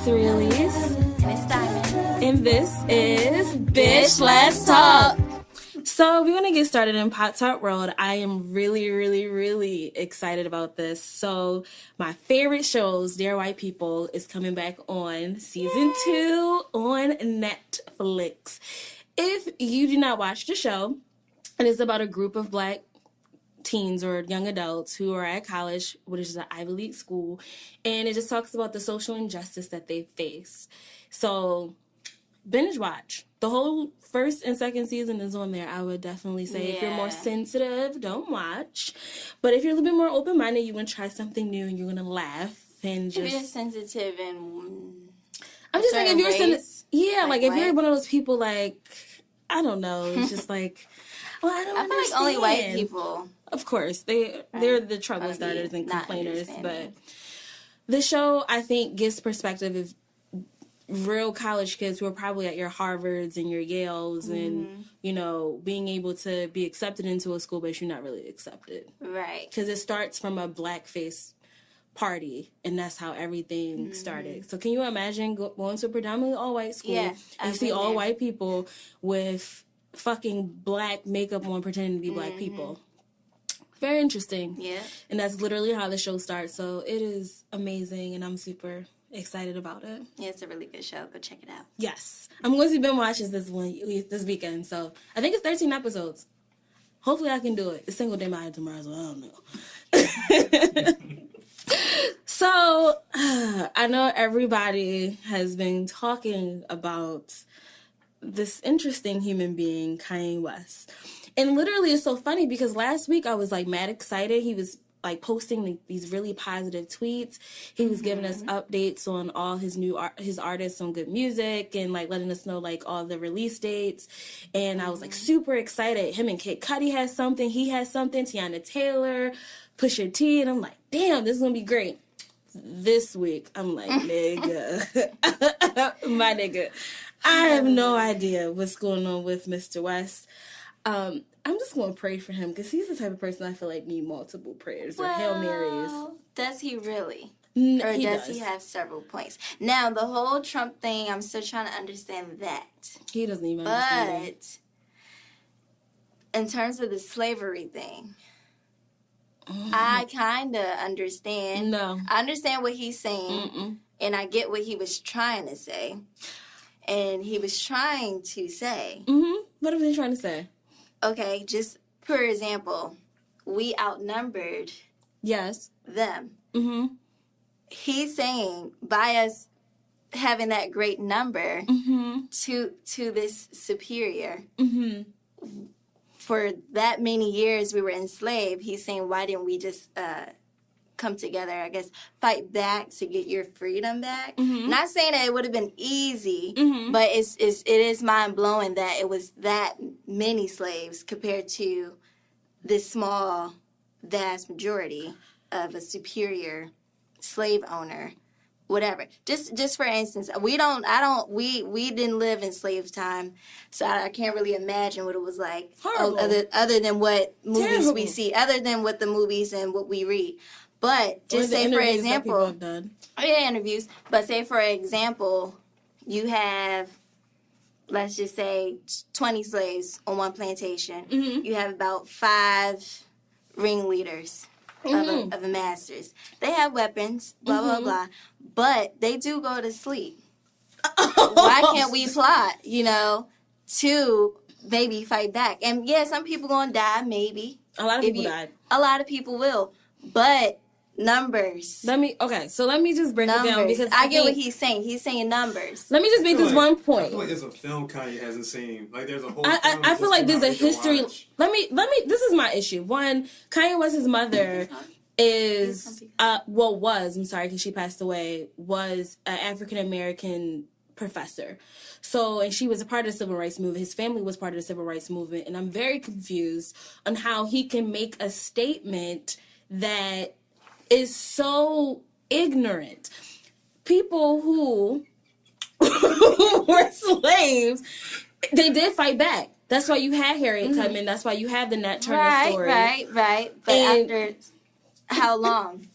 Cerealis. And it's Diamond. And this is Bitch Let's Talk. So we're going to get started in Pop Tart World. I am really excited about this. So my favorite shows, Dear White People, is coming back on season 2 on Netflix. If you do not watch the show, it is about a group of black teens or young adults who are at college, which is an Ivy League school, and it just talks about the social injustice that they face. So binge watch. The whole first and second season is on there. I would definitely say if you're more sensitive, don't watch. But if you're a little bit more open-minded, you want to try something new and you're going to laugh and just... If you're sensitive and... I'm just like, if you're sensitive... like if you're one of those people like, I don't know, it's just like... Well, I feel like only white people. Of course, they're the trouble starters and complainers, but the show, I think, gives perspective of real college kids who are probably at your Harvards and your Yales and, you know, being able to be accepted into a school, but you're not really accepted. Right. Because it starts from a blackface party, and that's how everything started. So can you imagine going to a predominantly all-white school and see all white people with fucking black makeup on pretending to be black people? Very interesting. Yeah. And that's literally how the show starts. So it is amazing, and I'm super excited about it. Yeah, it's a really good show. Go check it out. Yes. I'm going to binge watch this weekend. So I think it's 13 episodes. Hopefully I can do it. It's single day my tomorrow, so I don't know. So I know everybody has been talking about this interesting human being, Kanye West. And literally it's so funny because last week I was like mad excited. He was like posting these really positive tweets. He was giving us updates on all his his artists on good music and like letting us know like all the release dates. And I was like super excited. Him and Kid Cudi has something. He has something. Tiana Taylor, Pusha T. And I'm like, damn, this is going to be great. This week, I'm like, nigga. My nigga. I have no idea what's going on with Mr. West. I'm just going to pray for him because he's the type of person I feel like need multiple prayers or Hail Marys. Does he really? Or does he have several points? Now, the whole Trump thing, I'm still trying to understand that. He doesn't even understand that. But in terms of the slavery thing, I kind of understand. No. I understand what he's saying, and I get what he was trying to say. And he was trying to say... What was he trying to say? Okay, just for example, we outnumbered them. He's saying by us having that great number to this superior, for that many years we were enslaved, he's saying, why didn't we just come together, I guess, fight back to get your freedom back? Not saying that it would have been easy, but it is mind-blowing that it was that many slaves compared to this small, vast majority of a superior slave owner, whatever. Just for instance, we didn't live in slave time, so I can't really imagine what it was like. Other than what movies we see, other than what the movies and what we read. But just say, for example, interviews. But say, for example, you have, let's just say, 20 slaves on one plantation. You have about 5 ringleaders of the masters. They have weapons, blah, blah, blah. But they do go to sleep. Why can't we plot, to maybe fight back? And, yeah, some people going to die, maybe. A lot of people died. A lot of people will. But... numbers. Let me just break it down because I get what he's saying. He's saying numbers. Let me just make this one point. I feel like there's a film Kanye hasn't seen. Like there's a whole. I feel like there's a history. Let me. This is my issue. One, Kanye West's mother is was. I'm sorry because she passed away. Was an African American professor. So, and she was a part of the civil rights movement. His family was part of the civil rights movement, and I'm very confused on how he can make a statement that is so ignorant. People who were slaves, they did fight back. That's why you had Harriet Tubman. That's why you have the Nat Turner story. Right. But after how long?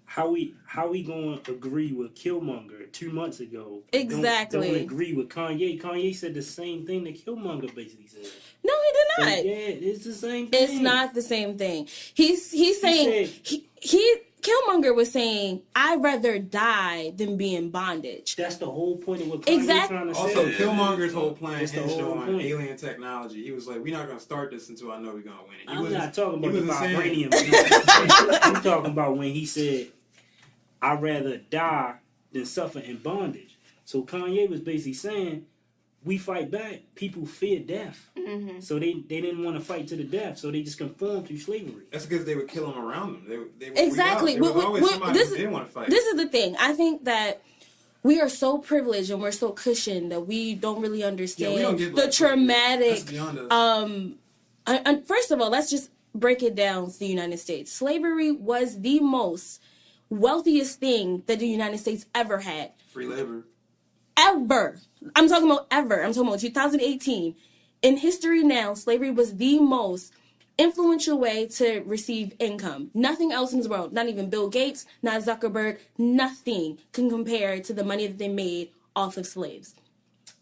how we going to agree with Killmonger 2 months ago? Exactly. Don't agree with Kanye. Kanye said the same thing that Killmonger basically said. No, he did not. So, yeah, it's the same thing. It's not the same thing. He's saying he Killmonger was saying, I'd rather die than be in bondage. That's the whole point of what Kanye's trying to say. Also, Killmonger's whole plan hinged on alien technology. He was like, we're not going to start this until I know we're going to win it. I'm not talking about the vibranium. I'm talking about when he said, I'd rather die than suffer in bondage. So Kanye was basically saying, we fight back. People fear death. Mm-hmm. So they didn't want to fight to the death. So they just conformed to slavery. That's because they would kill them around them. They exactly. There was always somebody who didn't want to fight. This is the thing. I think that we are so privileged and we're so cushioned that we don't really understand the traumatic. First of all, let's just break it down to the United States. Slavery was the most wealthiest thing that the United States ever had. Free labor. Ever. I'm talking about ever. I'm talking about 2018. In history now, slavery was the most influential way to receive income. Nothing else in this world, not even Bill Gates, not Zuckerberg, nothing can compare to the money that they made off of slaves.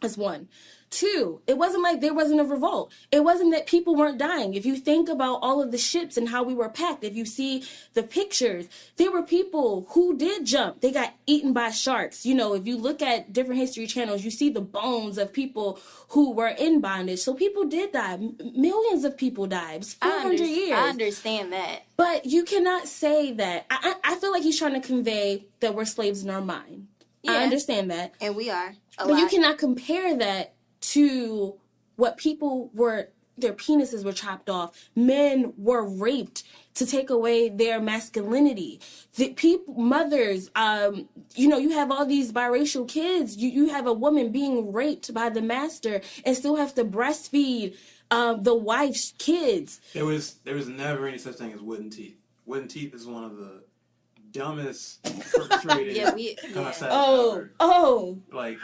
That's one. Two, it wasn't like there wasn't a revolt. It wasn't that people weren't dying. If you think about all of the ships and how we were packed, if you see the pictures, there were people who did jump. They got eaten by sharks. You know, if you look at different history channels, you see the bones of people who were in bondage. So people did die. Millions of people died. It was 400 years. I understand that. But you cannot say that. I feel like he's trying to convey that we're slaves in our mind. Yeah. I understand that. And we are. But you cannot compare that to what people were, their penises were chopped off. Men were raped to take away their masculinity. The people, mothers, you have all these biracial kids. You have a woman being raped by the master and still have to breastfeed the wife's kids. There was never any such thing as wooden teeth. Wooden teeth is one of the dumbest perpetrated concepts ever. Like,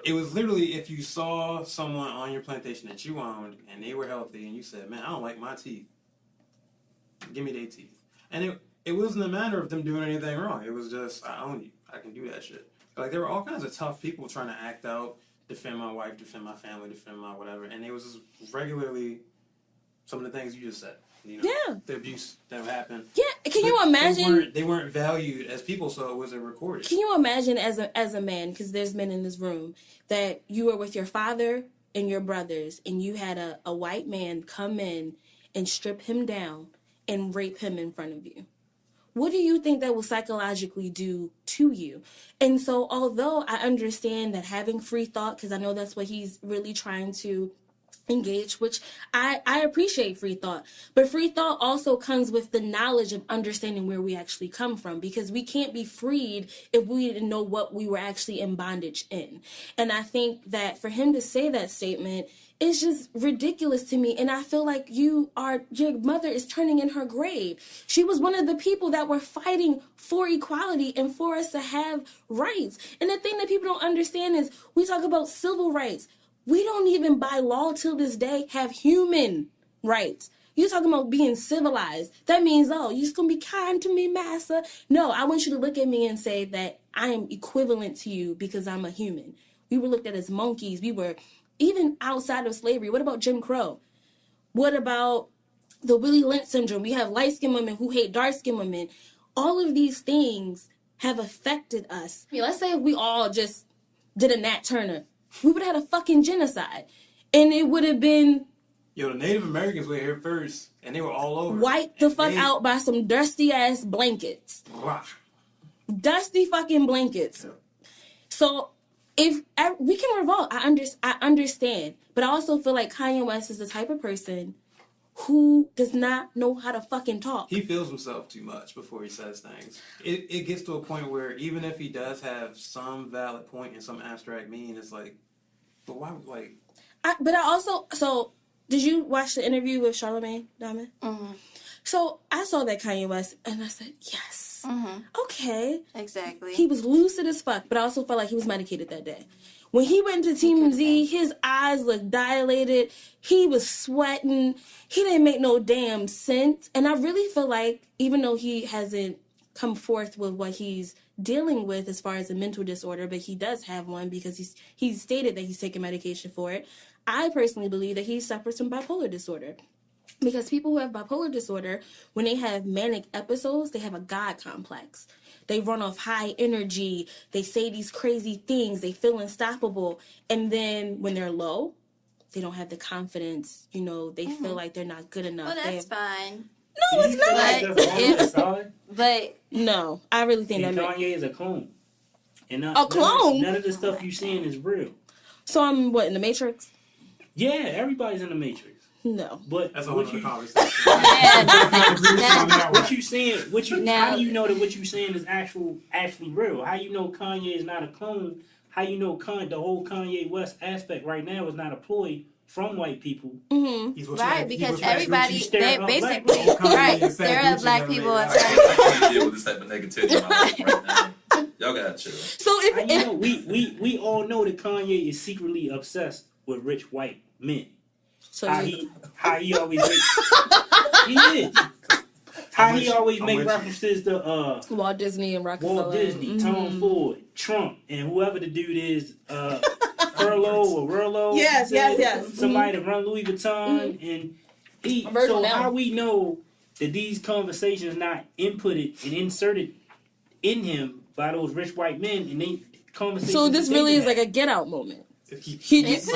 it was literally if you saw someone on your plantation that you owned and they were healthy and you said, man, I don't like my teeth. Give me their teeth. And it wasn't a matter of them doing anything wrong. It was just, I own you. I can do that shit. Like, there were all kinds of tough people trying to act out, defend my wife, defend my family, defend my whatever. And it was just regularly some of the things you just said. You know, the abuse that happened. Yeah, can you imagine? They weren't valued as people, so it wasn't recorded. Can you imagine as a man, because there's men in this room, that you were with your father and your brothers, and you had a white man come in and strip him down and rape him in front of you? What do you think that will psychologically do to you? And so, although I understand that having free thought, because I know that's what he's really trying to engage, which I appreciate free thought, but free thought also comes with the knowledge of understanding where we actually come from, because we can't be freed if we didn't know what we were actually in bondage in. And I think that for him to say that statement is just ridiculous to me. And I feel like your mother is turning in her grave. She was one of the people that were fighting for equality and for us to have rights. And the thing that people don't understand is we talk about civil rights. We don't even, by law till this day, have human rights. You're talking about being civilized. That means, you're just going to be kind to me, massa. No, I want you to look at me and say that I am equivalent to you because I'm a human. We were looked at as monkeys. We were, even outside of slavery. What about Jim Crow? What about the Willie Lynch syndrome? We have light-skinned women who hate dark-skinned women. All of these things have affected us. I mean, let's say if we all just did a Nat Turner, we would have had a fucking genocide. And it would have been... Yo, the Native Americans were here first, and they were all over. Wiped the fuck out by some dusty-ass blankets. Wow. Dusty fucking blankets. Yeah. So, if we can revolt, I understand. But I also feel like Kanye West is the type of person who does not know how to fucking talk. He feels himself too much before he says things. It gets to a point where even if he does have some valid point and some abstract meaning, it's like, but why, like... So, did you watch the interview with Charlamagne Diamond? Mm-hmm. So, I saw that Kanye West, and I said, yes. Mm-hmm. Okay. Exactly. He was lucid as fuck, but I also felt like he was medicated that day. When he went to TMZ, his eyes looked dilated. He was sweating. He didn't make no damn sense. And I really feel like, even though he hasn't come forth with what he's dealing with as far as a mental disorder, but he does have one because he's stated that he's taking medication for it. I personally believe that he suffers from bipolar disorder. Because people who have bipolar disorder, when they have manic episodes, they have a God complex. They run off high energy. They say these crazy things. They feel unstoppable. And then when they're low, they don't have the confidence. You know, they feel like they're not good enough. Well, that's fine. No, it's not. But no, I really think and that Kanye is a clone. And a clone? None of the stuff you're seeing is real. So I'm what, in the Matrix? Yeah, everybody's in the Matrix. No, but that's a whole other conversation. What you saying? How do you know that what you saying is actually real? How you know Kanye is not a clone? How you know the whole Kanye West aspect right now is not employed from white people? Mm-hmm. Right, because everybody they basically stare up black people. I can't deal with this type of negativity in my life right now. Y'all gotta chill. So if we all know that Kanye is secretly obsessed with rich white men. So how he always make references to Walt Disney and Rockefeller, Tom Ford, Trump, and whoever the dude is, Furlow or Rurlo. Yes. Somebody to run Louis Vuitton, and how we know that these conversations not inputted and inserted in him by those rich white men, and they conversations. So this really is like a Get Out moment. It's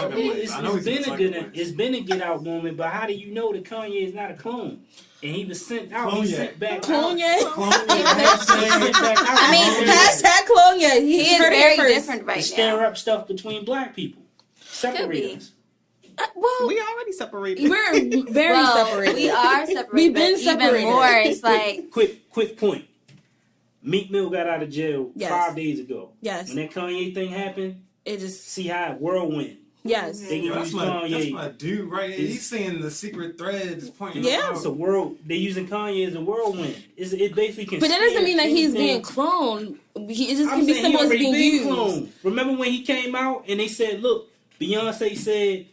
been a Get Out moment, but how do you know that Kanye is not a clone? And he was sent out. He sent back clone out. I mean, hashtag clone. He is very different right now. Stir up stuff between black people. Separate us. Well, we already separated. We're very separated. We are separated. We've been separated. Even more, it's like quick point. Meek Mill got out of jail 5 days ago. Yes. When that Kanye thing happened, it just see how it whirlwind. Yes. That's my dude right here. He's seeing the secret threads pointing out. It's a world. They're using Kanye as a whirlwind. It basically can. But that doesn't mean that he's being cloned. It just can be simple as being used. Cloned. Remember when he came out and they said, "Look, Beyonce said,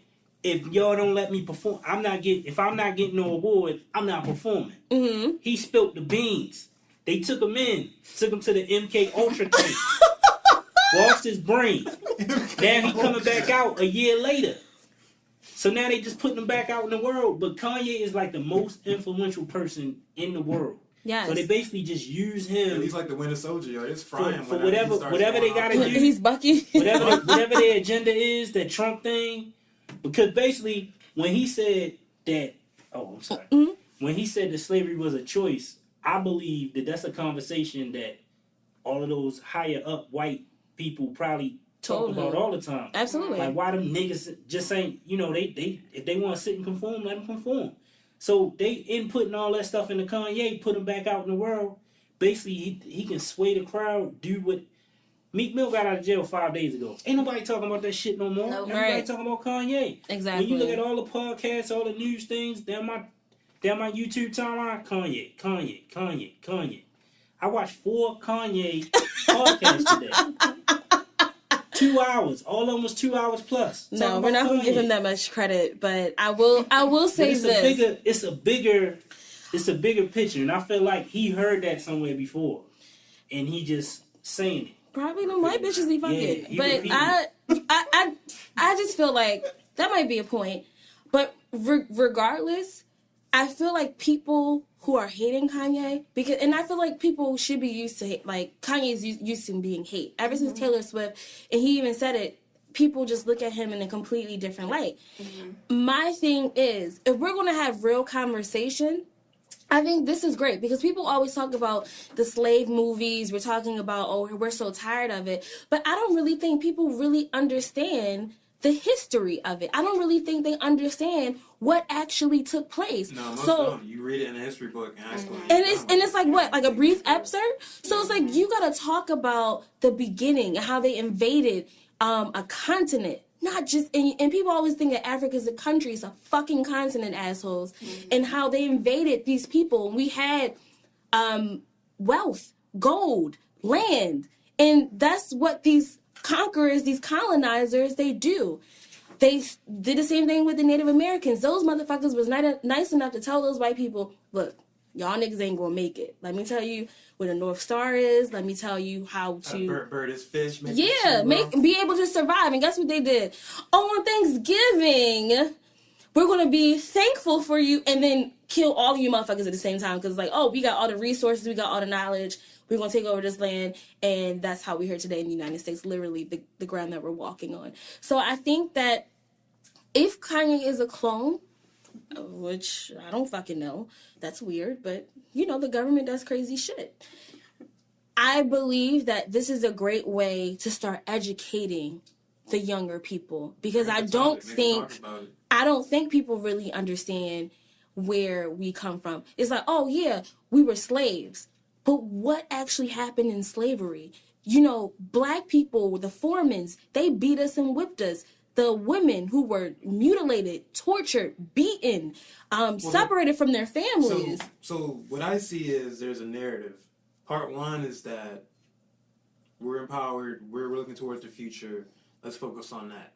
if y'all don't let me perform, if I'm not getting no award, I'm not performing." Mm-hmm. He spilled the beans. They took him to the MK Ultra case. Washed his brain. Now he coming back out a year later. So now they just putting him back out in the world. But Kanye is like the most influential person in the world. Yes. So they basically just use him. He's like the Winter Soldier. It's frying for whatever they gotta do. He's Bucky. whatever their agenda is, that Trump thing. Because basically, when he said that, when he said that slavery was a choice, I believe that that's a conversation that all of those higher up white people probably talk about all the time. Absolutely. Like, why them niggas just ain't, they if they want to sit and conform, let them conform. So they inputting all that stuff into Kanye, put him back out in the world. Basically, he can sway the crowd, do what Meek Mill got out of jail 5 days ago. Ain't nobody talking about that shit no more. Everybody talking about Kanye. Exactly. When you look at all the podcasts, all the news things, down my YouTube timeline, Kanye. I watched 4 Kanye podcasts today. 2 hours. All of them was 2 hours plus. No, we're not going to give him that much credit, but I will say this. It's a bigger picture, and I feel like he heard that somewhere before, and he just saying it. Probably them white bitches he fucking. But I just feel like that might be a point. But regardless, I feel like people who are hating Kanye, and I feel like people should be used to hate, like Kanye's used to being hate. Ever since Taylor Swift, and he even said it, people just look at him in a completely different light. My thing is, if we're going to have real conversation, I think this is great because people always talk about the slave movies. We're talking about, we're so tired of it. But I don't really think people really understand the history of it. I don't really think they understand what actually took place. No, most don't. You read it in a history book in high school. And it's like what? Like a brief excerpt? So it's like you gotta talk about the beginning and how they invaded a continent. Not just, and people always think that Africa is a country. It's a fucking continent, assholes. And how they invaded these people. We had wealth, gold, land. And that's what these conquerors, these colonizers, they do. They did the same thing with the Native Americans. Those motherfuckers was nice enough to tell those white people, look, Y'all niggas ain't gonna make it. Let me tell you what a North Star is. Let me tell you how to... bird is fish. Be able to survive. And guess what they did? On Thanksgiving, we're gonna be thankful for you and then kill all of you motherfuckers at the same time. Because, like, oh, we got all the resources, we got all the knowledge. We're going to take over this land, and that's how we're here today in the United States, literally the ground that we're walking on. So I think that if Kanye is a clone, which I don't fucking know, that's weird, but, you know, the government does crazy shit. I believe that this is a great way to start educating the younger people, because I don't think people really understand where we come from. It's like, oh, yeah, we were slaves. But what actually happened in slavery? You know, black people, the foremans, they beat us and whipped us. The women who were mutilated, tortured, beaten, separated from their families. So what I see is there's a narrative. Part one is that we're empowered, we're looking towards the future. Let's focus on that.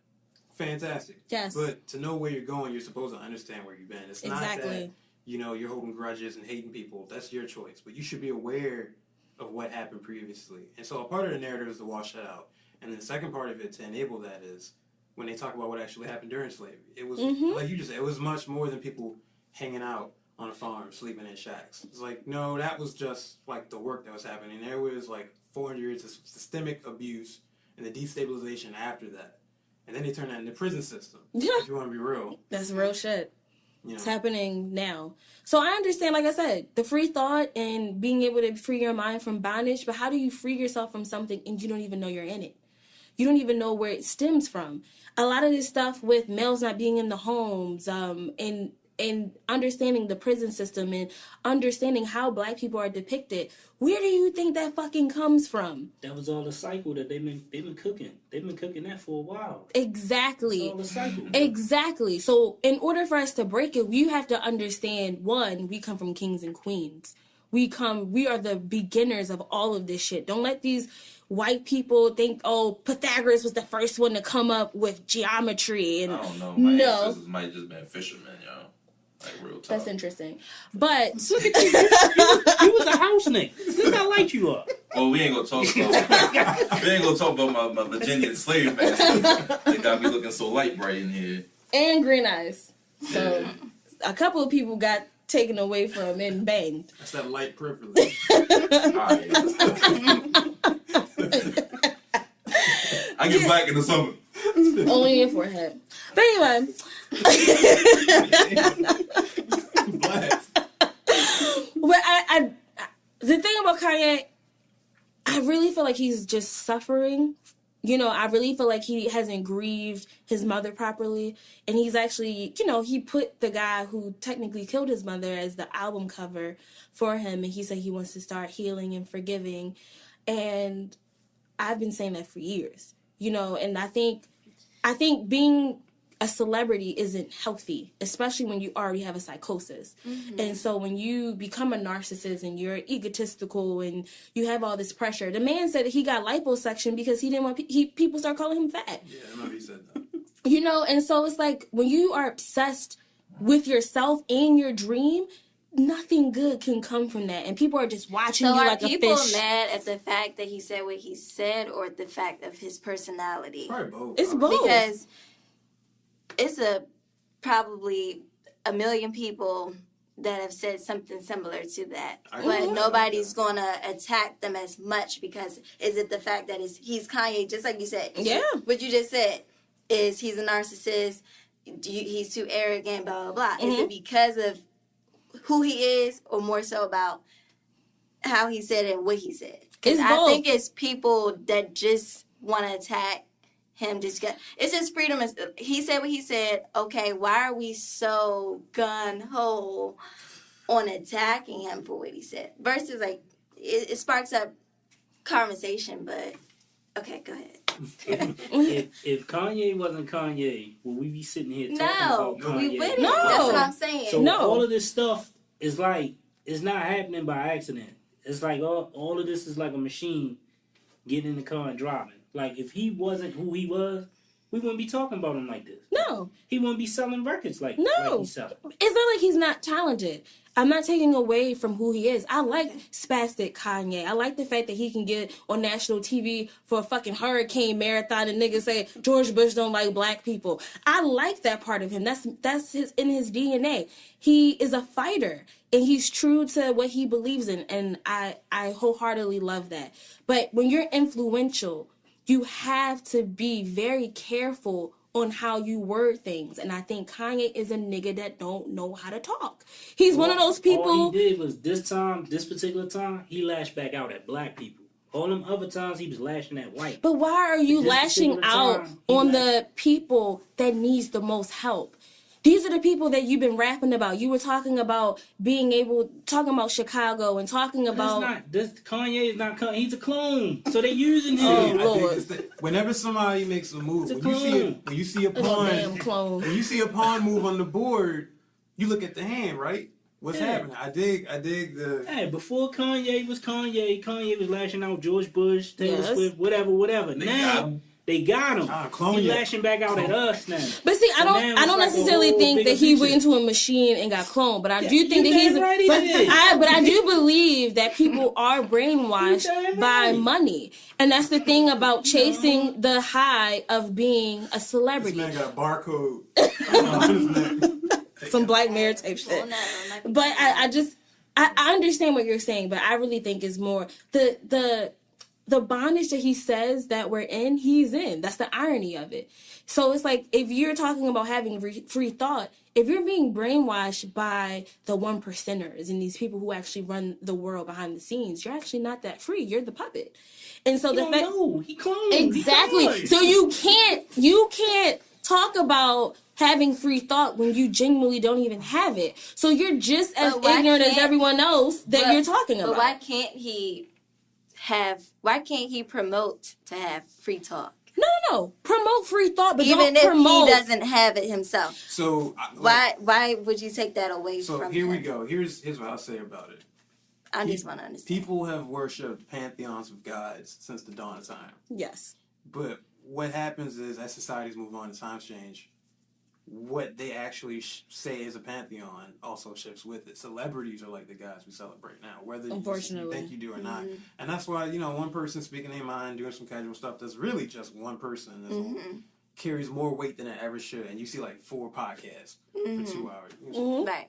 Fantastic. Yes. But to know where you're going, you're supposed to understand where you've been. It's not that, you know, you're holding grudges and hating people. That's your choice. But you should be aware of what happened previously. And so a part of the narrative is to wash that out. And then the second part of it to enable that is when they talk about what actually happened during slavery. It was, like you just said, it was much more than people hanging out on a farm, sleeping in shacks. It's like, no, that was just like the work that was happening. There was like 400 years of systemic abuse and the destabilization after that. And then they turn that into the prison system. If you want to be real. That's real shit. You know. It's happening now. So I understand, like I said, the free thought and being able to free your mind from bondage, but how do you free yourself from something and you don't even know you're in it? You don't even know where it stems from. A lot of this stuff with males not being in the homes, and understanding the prison system and understanding how black people are depicted. Where do you think that fucking comes from? That was all the cycle that they've been cooking. They've been cooking that for a while. Exactly. That's all the cycle. Exactly. So in order for us to break it, you have to understand, one, we come from kings and queens. We are the beginners of all of this shit. Don't let these white people think, oh, Pythagoras was the first one to come up with geometry. And I don't know. My ancestors might just been fishermen, y'all. Like real talk. That's interesting. But look at you was a house nigga. Look how light you are. Well, we ain't gonna talk about my Virginian slave master. They got me looking so light bright in here. And green eyes. So a couple of people got taken away from and banged. That's that light privilege. I get black in the summer. Only in forehead. But anyway. But the thing about Kanye, I really feel like he's just suffering. You know, I really feel like he hasn't grieved his mother properly. And he's actually, you know, he put the guy who technically killed his mother as the album cover for him. And he said he wants to start healing and forgiving. And I've been saying that for years, you know, and I think being a celebrity isn't healthy, especially when you already have a psychosis. Mm-hmm. And so when you become a narcissist and you're egotistical and you have all this pressure, the man said that he got liposuction because he didn't want people start calling him fat. Yeah, I remember he said that. You know, and so it's like when you are obsessed with yourself and your dream, nothing good can come from that. And people are just watching you like a fish. So are people mad at the fact that he said what he said or the fact of his personality? Probably both. It's both. Because it's probably a million people that have said something similar to that. But nobody's going to attack them as much because is it the fact that he's Kanye, just like you said. Yeah. What you just said is he's a narcissist, he's too arrogant, blah, blah, blah. Mm-hmm. Is it because of who he is or more so about how he said it and what he said? Because I think it's people that just want to attack him. It's just freedom. He said what he said. Okay, why are we so gun-ho on attacking him for what he said? Versus, like, it sparks up conversation, but okay, go ahead. if Kanye wasn't Kanye, would we be sitting here talking about Kanye? We wouldn't. No, that's what I'm saying. So all of this stuff is like, it's not happening by accident. It's like all of this is like a machine getting in the car and driving. Like if he wasn't who he was, we wouldn't be talking about him like this. No. He wouldn't be selling records like he's selling. It's not like he's not talented. I'm not taking away from who he is. I like spastic Kanye. I like the fact that he can get on national TV for a fucking hurricane marathon and niggas say George Bush don't like black people. I like that part of him. That's in his DNA. He is a fighter and he's true to what he believes in, and I wholeheartedly love that. But when you're influential, you have to be very careful on how you word things. And I think Kanye is a nigga that don't know how to talk. He's one of those people. All he did was this particular time, he lashed back out at black people. All them other times he was lashing at white. But why are you lashing out on the people that needs the most help? These are the people that you've been rapping about. You were talking about talking about Chicago and talking about... Kanye is not... He's a clone. So they're using him. Oh, Lord. Whenever somebody makes a move, when you see a pawn move on the board, you look at the hand, right? What's happening? I dig the... Hey, before Kanye was lashing out George Bush, Taylor Swift, whatever. Now... They got him. He's lashing back out at us now. But see, I don't necessarily think that he went into a machine and got cloned. But I do think that he's. But I do believe that people are brainwashed by money, and that's the thing about chasing the high of being a celebrity. This man got a barcode. Some Black Mirror type shit. But I understand what you're saying, but I really think it's more the bondage that he says that we're in, he's in. That's the irony of it. So it's like, if you're talking about having free thought, if you're being brainwashed by the 1%ers and these people who actually run the world behind the scenes, you're actually not that free. You're the puppet. And so he cloned. Exactly. So you can't talk about having free thought when you genuinely don't even have it. So you're just as ignorant as everyone else that you're talking about. But why can't he promote to have free talk? No. Promote free thought, but even don't promote. He doesn't have it himself. So why would you take that away from him? So here we go. Here's what I'll say about it. I just want to understand. People have worshipped pantheons of gods since the dawn of time. Yes. But what happens is, as societies move on and times change, what they actually say is a pantheon also shifts with it. Celebrities are like the guys we celebrate now, whether you think you do or not. And that's why, one person speaking their mind, doing some casual stuff that's really just one person carries more weight than it ever should. And you see like 4 podcasts for 2 hours. Right.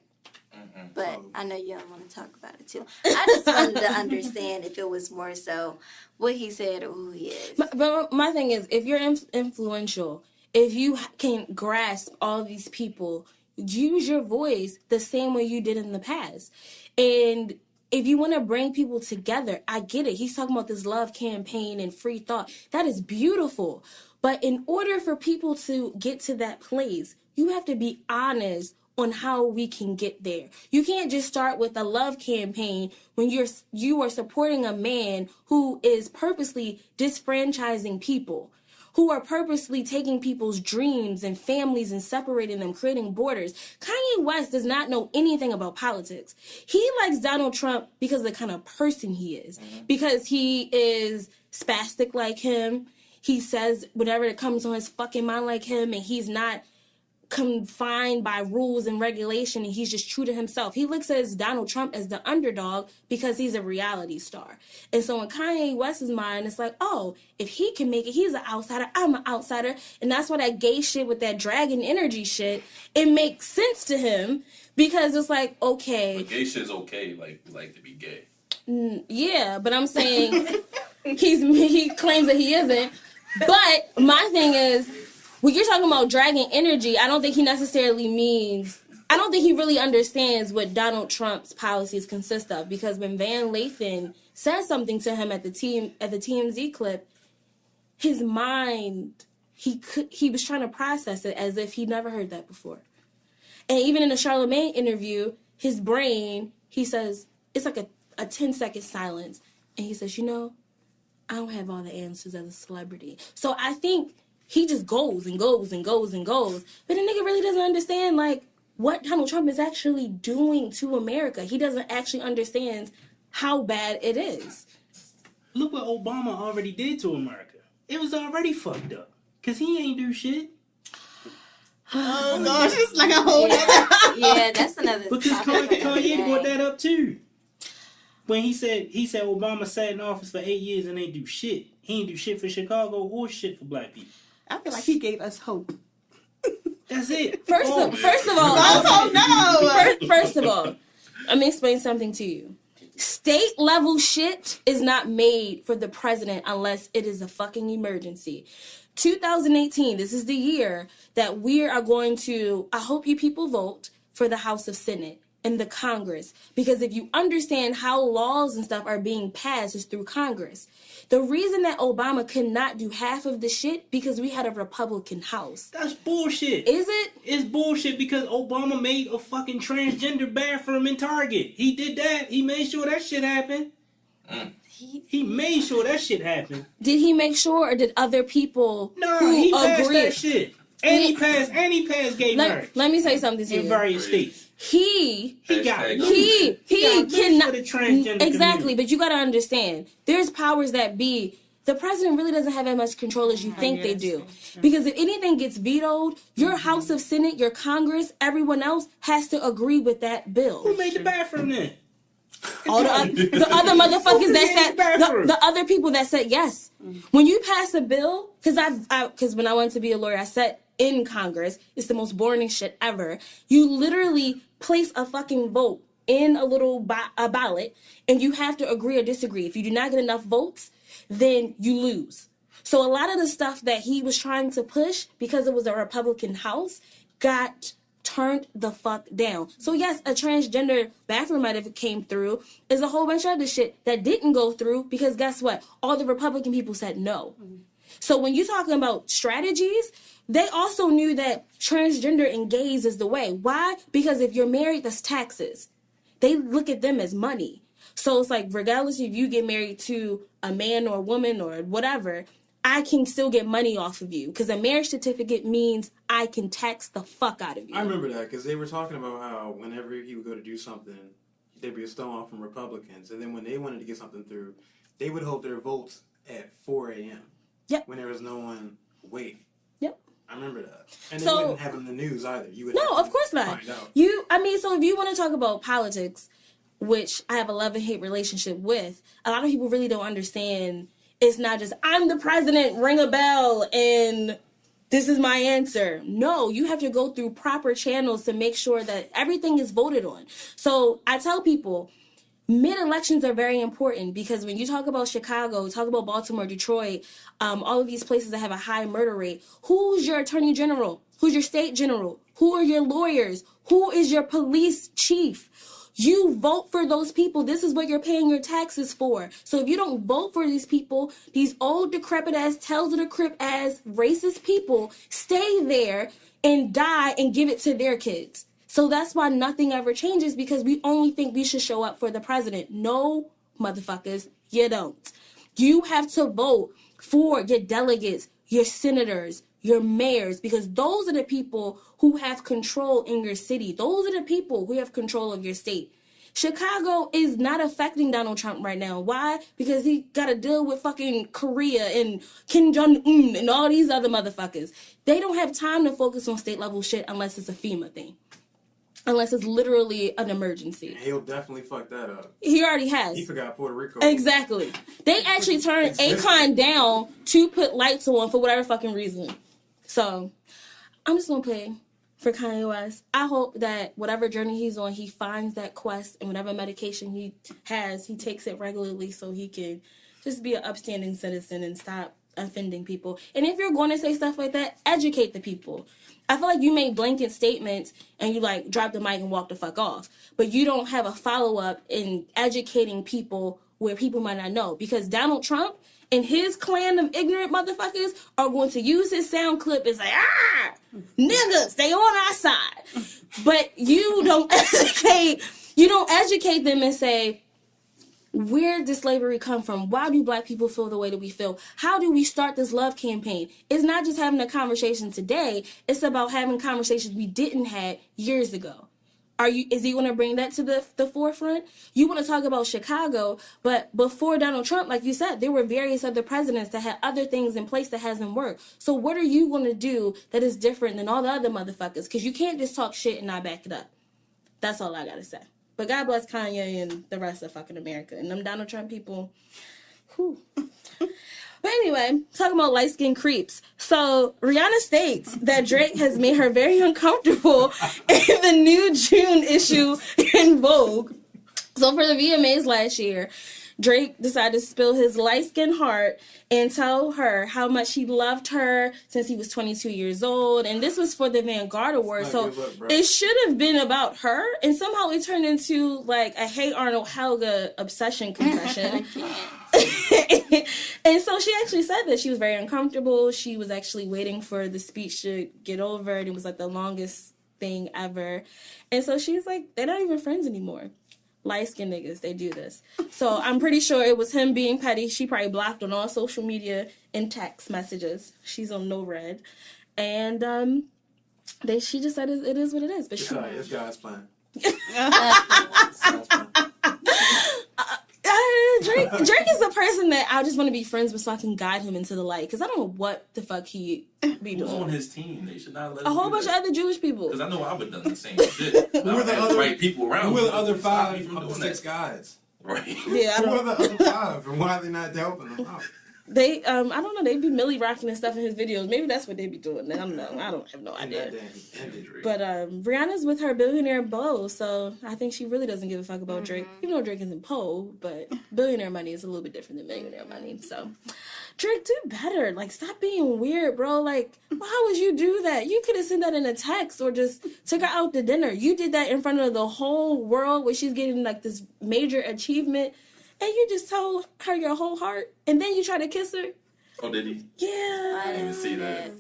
But I know you don't want to talk about it too. I just wanted to understand if it was more so what he said or who he is. But my thing is, if you're influential, if you can grasp all these people, use your voice the same way you did in the past. And if you want to bring people together, I get it. He's talking about this love campaign and free thought. That is beautiful. But in order for people to get to that place, you have to be honest on how we can get there. You can't just start with a love campaign when you are supporting a man who is purposely disfranchising people, who are purposely taking people's dreams and families and separating them, creating borders. Kanye West does not know anything about politics. He likes Donald Trump because of the kind of person he is, because he is spastic like him. He says whatever that comes on his fucking mind like him, and he's not confined by rules and regulation, and he's just true to himself. He looks at Donald Trump as the underdog because he's a reality star. And so in Kanye West's mind, it's like, oh, if he can make it, he's an outsider, I'm an outsider. And that's why that gay shit with that dragon energy shit, it makes sense to him, because it's like, okay. But gay shit's okay, like to be gay. Yeah, but I'm saying he claims that he isn't. But my thing is, when you're talking about dragon energy, I don't think he necessarily means... I don't think he really understands what Donald Trump's policies consist of, because when Van Lathan said something to him at the TMZ clip, his mind, he was trying to process it as if he never heard that before. And even in the Charlemagne interview, his brain, he says, it's like a 10-second silence. And he says, I don't have all the answers as a celebrity. So I think he just goes and goes and goes and goes. But the nigga really doesn't understand, what Donald Trump is actually doing to America. He doesn't actually understand how bad it is. Look what Obama already did to America. It was already fucked up. Because he ain't do shit. Oh, gosh, it's like a whole yeah, that's another Because Kanye brought that up, too. When he said Obama sat in office for 8 years and ain't do shit. He ain't do shit for Chicago or shit for black people. I feel like he gave us hope. That's it. First of all, first of all, let me explain something to you. State level shit is not made for the president unless it is a fucking emergency. 2018, this is the year that we are going to, I hope you people vote for the House of Senate and the Congress. Because if you understand how laws and stuff are being passed is through Congress. The reason that Obama could not do half of the shit because we had a Republican House. That's bullshit. Is it? It's bullshit because Obama made a fucking transgender bathroom in Target. He did that. He made sure that shit happened. He made sure that shit happened. Did he make sure or did other people he passed that shit. And he passed gay marriage. Let me say something to you. In various states. He cannot exactly, but you got to understand there's powers that be. The president really doesn't have as much control as you think they do. Because if anything gets vetoed, your House of Senate, your Congress, everyone else has to agree with that bill. Who made the bathroom then? All the other motherfuckers that said the other people that said yes. When you pass a bill, because when I wanted to be a lawyer, I sat in Congress. It's the most boring shit ever. You literally place a fucking vote in a little ballot, and you have to agree or disagree. If you do not get enough votes, then you lose. So a lot of the stuff that he was trying to push, because it was a Republican House, got turned the fuck down. So yes, a transgender bathroom might have came through. There's a whole bunch of other shit that didn't go through because guess what? All the Republican people said no. So when you're talking about strategies, they also knew that transgender and gays is the way. Why? Because if you're married, that's taxes. They look at them as money. So it's like, regardless if you get married to a man or a woman or whatever, I can still get money off of you. Because a marriage certificate means I can tax the fuck out of you. I remember that because they were talking about how whenever he would go to do something, there'd be a stonewall from Republicans. And then when they wanted to get something through, they would hold their votes at 4 a.m. Yep. When there was no one waiting. Yep. I remember that. And they wouldn't have it in the news either. You would of course not. Find out. So if you want to talk about politics, which I have a love-and-hate relationship with, a lot of people really don't understand. It's not just, I'm the president, ring a bell, and this is my answer. No, you have to go through proper channels to make sure that everything is voted on. So I tell people, mid-elections are very important because when you talk about Chicago, talk about Baltimore, Detroit, all of these places that have a high murder rate, who's your attorney general? Who's your state general? Who are your lawyers? Who is your police chief? You vote for those people. This is what you're paying your taxes for. So if you don't vote for these people, these old decrepit ass, tells of the crip ass, racist people stay there and die and give it to their kids. So that's why nothing ever changes because we only think we should show up for the president. No, motherfuckers, you don't. You have to vote for your delegates, your senators, your mayors, because those are the people who have control in your city. Those are the people who have control of your state. Chicago is not affecting Donald Trump right now. Why? Because he got to deal with fucking Korea and Kim Jong-un and all these other motherfuckers. They don't have time to focus on state level shit unless it's a FEMA thing. Unless it's literally an emergency. And he'll definitely fuck that up. He already has. He forgot Puerto Rico. Exactly. They actually turned Akon down to put lights on for whatever fucking reason. So, I'm just going to play for Kanye West. I hope that whatever journey he's on, he finds that quest and whatever medication he has, he takes it regularly so he can just be an upstanding citizen and stop offending people. And if you're going to say stuff like that, educate the people. I feel like you make blanket statements and you like drop the mic and walk the fuck off. But you don't have a follow-up in educating people where people might not know. Because Donald Trump and his clan of ignorant motherfuckers are going to use his sound clip and say, nigga, stay on our side. But you don't educate them and say, where did slavery come from? Why do black people feel the way that we feel? How do we start this love campaign? It's not just having a conversation today. It's about having conversations we didn't have years ago. Is he going to bring that to the forefront? You want to talk about Chicago, but before Donald Trump, like you said, there were various other presidents that had other things in place that hasn't worked. So what are you going to do that is different than all the other motherfuckers? Because you can't just talk shit and not back it up. That's all I got to say. But God bless Kanye and the rest of fucking America. And them Donald Trump people, whew. But anyway, talking about light-skinned creeps. So, Rihanna states that Drake has made her very uncomfortable in the new June issue in Vogue. So, for the VMAs last year, Drake decided to spill his light-skinned heart and tell her how much he loved her since he was 22 years old. And this was for the Vanguard Award. So, it should have been about her. And somehow it turned into, like, a Hey Arnold Helga obsession confession. And so she actually said that she was very uncomfortable. She was actually waiting for the speech to get over, and it was like the longest thing ever. And so she's like, they're not even friends anymore. Light-skinned niggas, they do this. So I'm pretty sure it was him being petty. She probably blocked on all social media and text messages. She's on no red. And she just said it is what it is. But it's God's plan. Drake is a person that I just want to be friends with so I can guide him into the light. Because I don't know what the fuck he be doing. Who's on his team? They should not let a whole bunch of other Jewish people. Because I know I would have done the same shit. Who are the other right people around? Who are the other 5 of the 6 guys? Right. Yeah, Who are the other 5, and why are they not helping them out? They, I don't know, they be Millie rocking and stuff in his videos. Maybe that's what they be doing. I don't know. I don't have no idea. But Rihanna's with her billionaire beau, so I think she really doesn't give a fuck about Drake. Even though Drake isn't Poe, but billionaire money is a little bit different than millionaire money. So, Drake, do better. Like, stop being weird, bro. Like, why would you do that? You could have sent that in a text or just took her out to dinner. You did that in front of the whole world where she's getting, like, this major achievement. And you just told her your whole heart, and then you try to kiss her. Oh, did he? Yeah. I didn't even see that.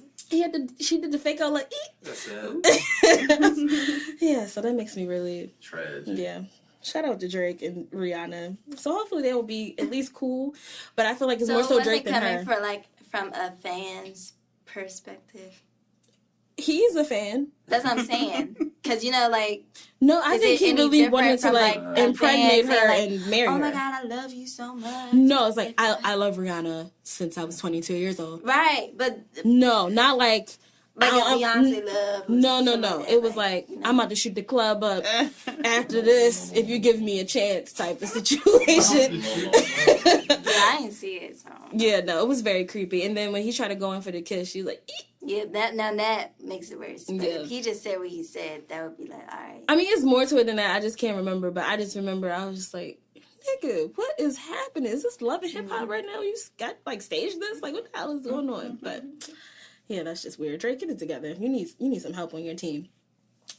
She did the fake out like, eek. That's sad. Yeah, so that makes me really tragic. Yeah. Shout out to Drake and Rihanna. So hopefully they will be at least cool. But I feel like it's more so Drake than her. So was it coming for like from a fan's perspective? He's a fan. That's what I'm saying. Because, you know, like... No, I think he really wanted to, like impregnate her and marry her. Oh, my God, I love you so much. No, it's like, I love Rihanna since I was 22 years old. Right, but... No, not like... Like a Beyonce love. No. It was like, I'm about to shoot the club up after this if you give me a chance type of situation. I didn't see it, so... Yeah, no, it was very creepy. And then when he tried to go in for the kiss, she was like, eek. Yeah, that makes it worse. But if he just said what he said, that would be like, all right. I mean, it's more to it than that. I just can't remember. But I just remember I was just like, nigga, what is happening? Is this Love and Hip Hop right now? You got, like, staged this? Like, what the hell is going on? But, yeah, that's just weird. Drake, get it together. You need some help on your team.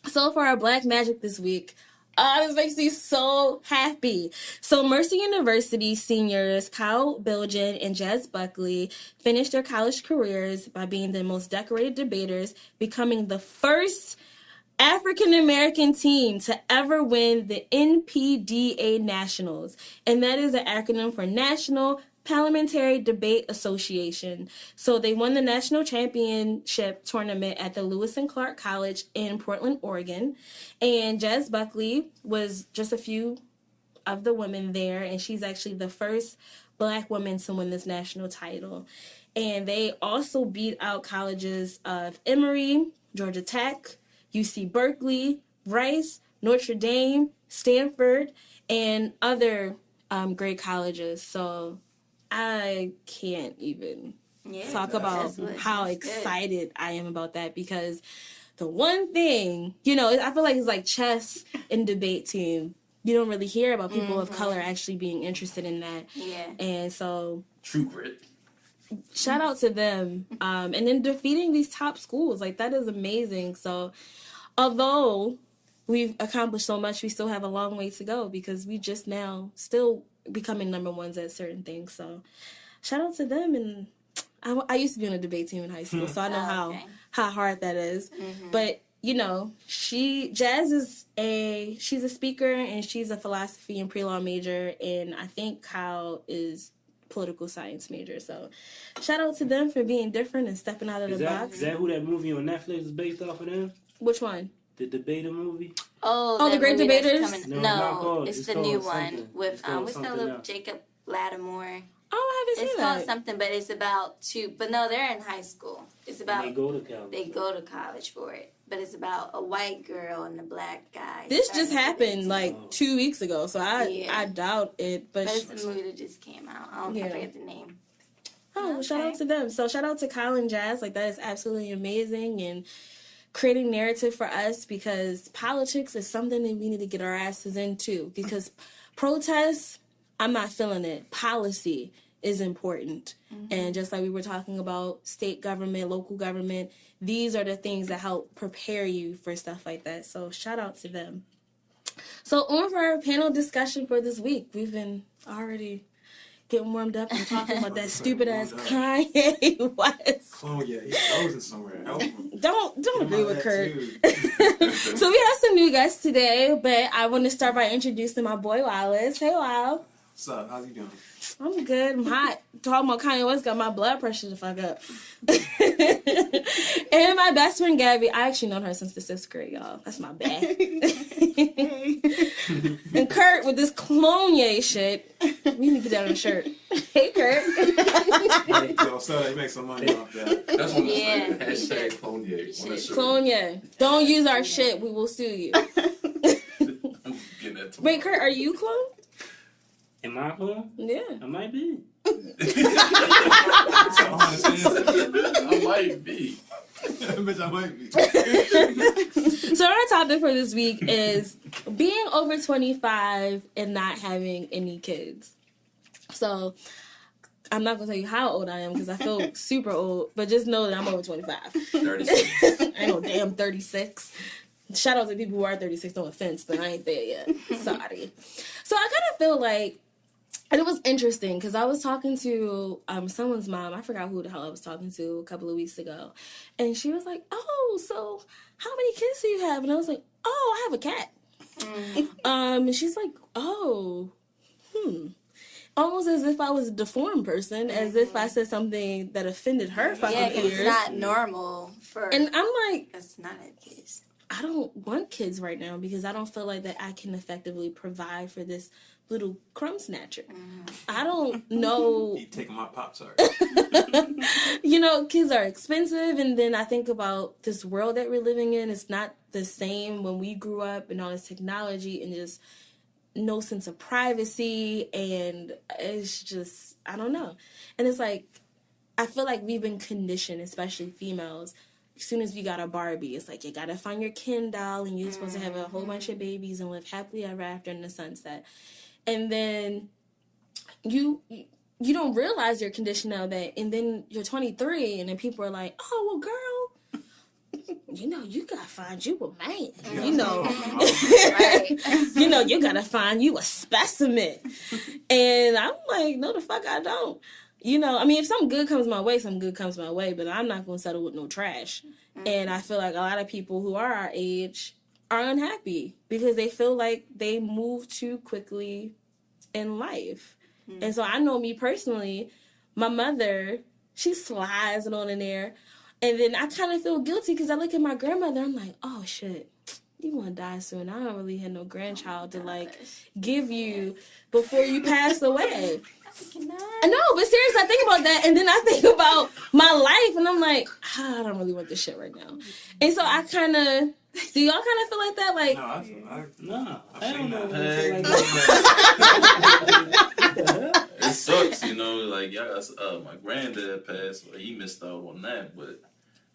So, for our Black Magic this week, this makes me so happy. So Mercer University seniors Kyle Bilgen and Jez Buckley finished their college careers by being the most decorated debaters, becoming the first African-American team to ever win the NPDA Nationals. And that is an acronym for National Parliamentary Debate Association. So they won the national championship tournament at the Lewis and Clark College in Portland, Oregon. And Jez Buckley was just a few of the women there, and she's actually the first Black woman to win this national title. And they also beat out colleges of Emory, Georgia Tech, UC Berkeley, Rice, Notre Dame, Stanford, and other great colleges. So I can't even talk about how excited I am about that, because the one thing, you know, I feel like it's like chess and debate team. You don't really hear about people of color actually being interested in that. Yeah. And so... True grit. Shout out to them. And then defeating these top schools. Like, that is amazing. So, although we've accomplished so much, we still have a long way to go, because we just now still becoming number ones at certain things. So shout out to them. And I used to be on a debate team in high school, so I know how hard that is. But you know, Jazz she's a speaker, and she's a philosophy and pre-law major, and I think Kyle is political science major. So shout out to them for being different and stepping out of the box. Is that who that movie on Netflix is based off of them? Which one? The Debater movie? Oh, The Great Debaters? No, it's the new one with what's that little Jacob Lattimore? Oh, I haven't seen that. It's called something, but it's about but no, they're in high school. It's about they go to college. They go to college for it, but it's about a white girl and a black guy. This just happened like 2 weeks ago, so I doubt it. But it's a movie that just came out. I don't forget the name. Oh, well, shout out to them. So shout out to Kyle and Jazz. Like, that is absolutely amazing, and creating narrative for us, because politics is something that we need to get our asses into, because protests, I'm not feeling it. Policy is important. And just like we were talking about state government, local government, these are the things that help prepare you for stuff like that. So shout out to them. So on for our panel discussion for this week. We've been already getting warmed up and talking about that stupid ass Kanye West. Oh yeah, he's frozen somewhere. Don't agree with Curt. So we have some new guests today, but I want to start by introducing my boy Wallace. Hey, Wal. What's up? How's you doing? I'm good. I'm hot. Talking about Kanye West got my blood pressure to fuck up. And my best friend Gabby. I actually known her since the 6th grade, y'all. That's my bad. And Curt with this Clonye shit. We need to put that on a shirt. Hey, Curt. Yo, so they make some money off that. That's what I'm saying. Hashtag Clonye. Clonye. Don't use our shit. We will sue you. I'm getting that tomorrow. Wait, Curt, are you clone? Am I clone? Yeah. I might be. I might be. Bitch, I might be. So our topic for this week is being over 25 and not having any kids. So I'm not going to tell you how old I am because I feel super old, but just know that I'm over 25. 36. I ain't no damn 36. Shout out to people who are 36, no offense, but I ain't there yet. Sorry. So I kind of feel like, and it was interesting because I was talking to someone's mom. I forgot who the hell I was talking to a couple of weeks ago. And she was like, oh, so how many kids do you have? And I was like, oh, I have a cat. And she's like, oh, almost as if I was a deformed person, as if I said something that offended her fucking ears. Yeah, it's not normal for... And I'm like... That's not a case. I don't want kids right now because I don't feel like that I can effectively provide for this little crumb snatcher. I don't know. You taking my Pop-Tart. You know, kids are expensive, and then I think about this world that we're living in. It's not the same when we grew up and all this technology and just no sense of privacy, and it's just, I don't know. And it's like, I feel like we've been conditioned, especially females. As soon as we got a Barbie, it's like you gotta find your Ken doll and you're supposed to have a whole bunch of babies and live happily ever after in the sunset. And then you don't realize your condition now that, and then you're 23 and then people are like, oh, well, girl, you know, you gotta find you a man. You know, you know, you gotta find you a specimen. And I'm like, no, the fuck I don't. You know, I mean, if something good comes my way, something good comes my way, but I'm not going to settle with no trash. And I feel like a lot of people who are our age are unhappy because they feel like they move too quickly in life. And so I know me personally, my mother, she slides it on in there. And then I kind of feel guilty because I look at my grandmother, I'm like, oh, shit. You want to die soon. I don't really have no grandchild to, like, give you before you pass away. I know, but seriously, I think about that, and then I think about my life, and I'm like, I don't really want this shit right now. And so I kind of, do y'all kind of feel like that? Like, I've seen that. It sucks, you know, like, my granddad passed, he missed out on that, but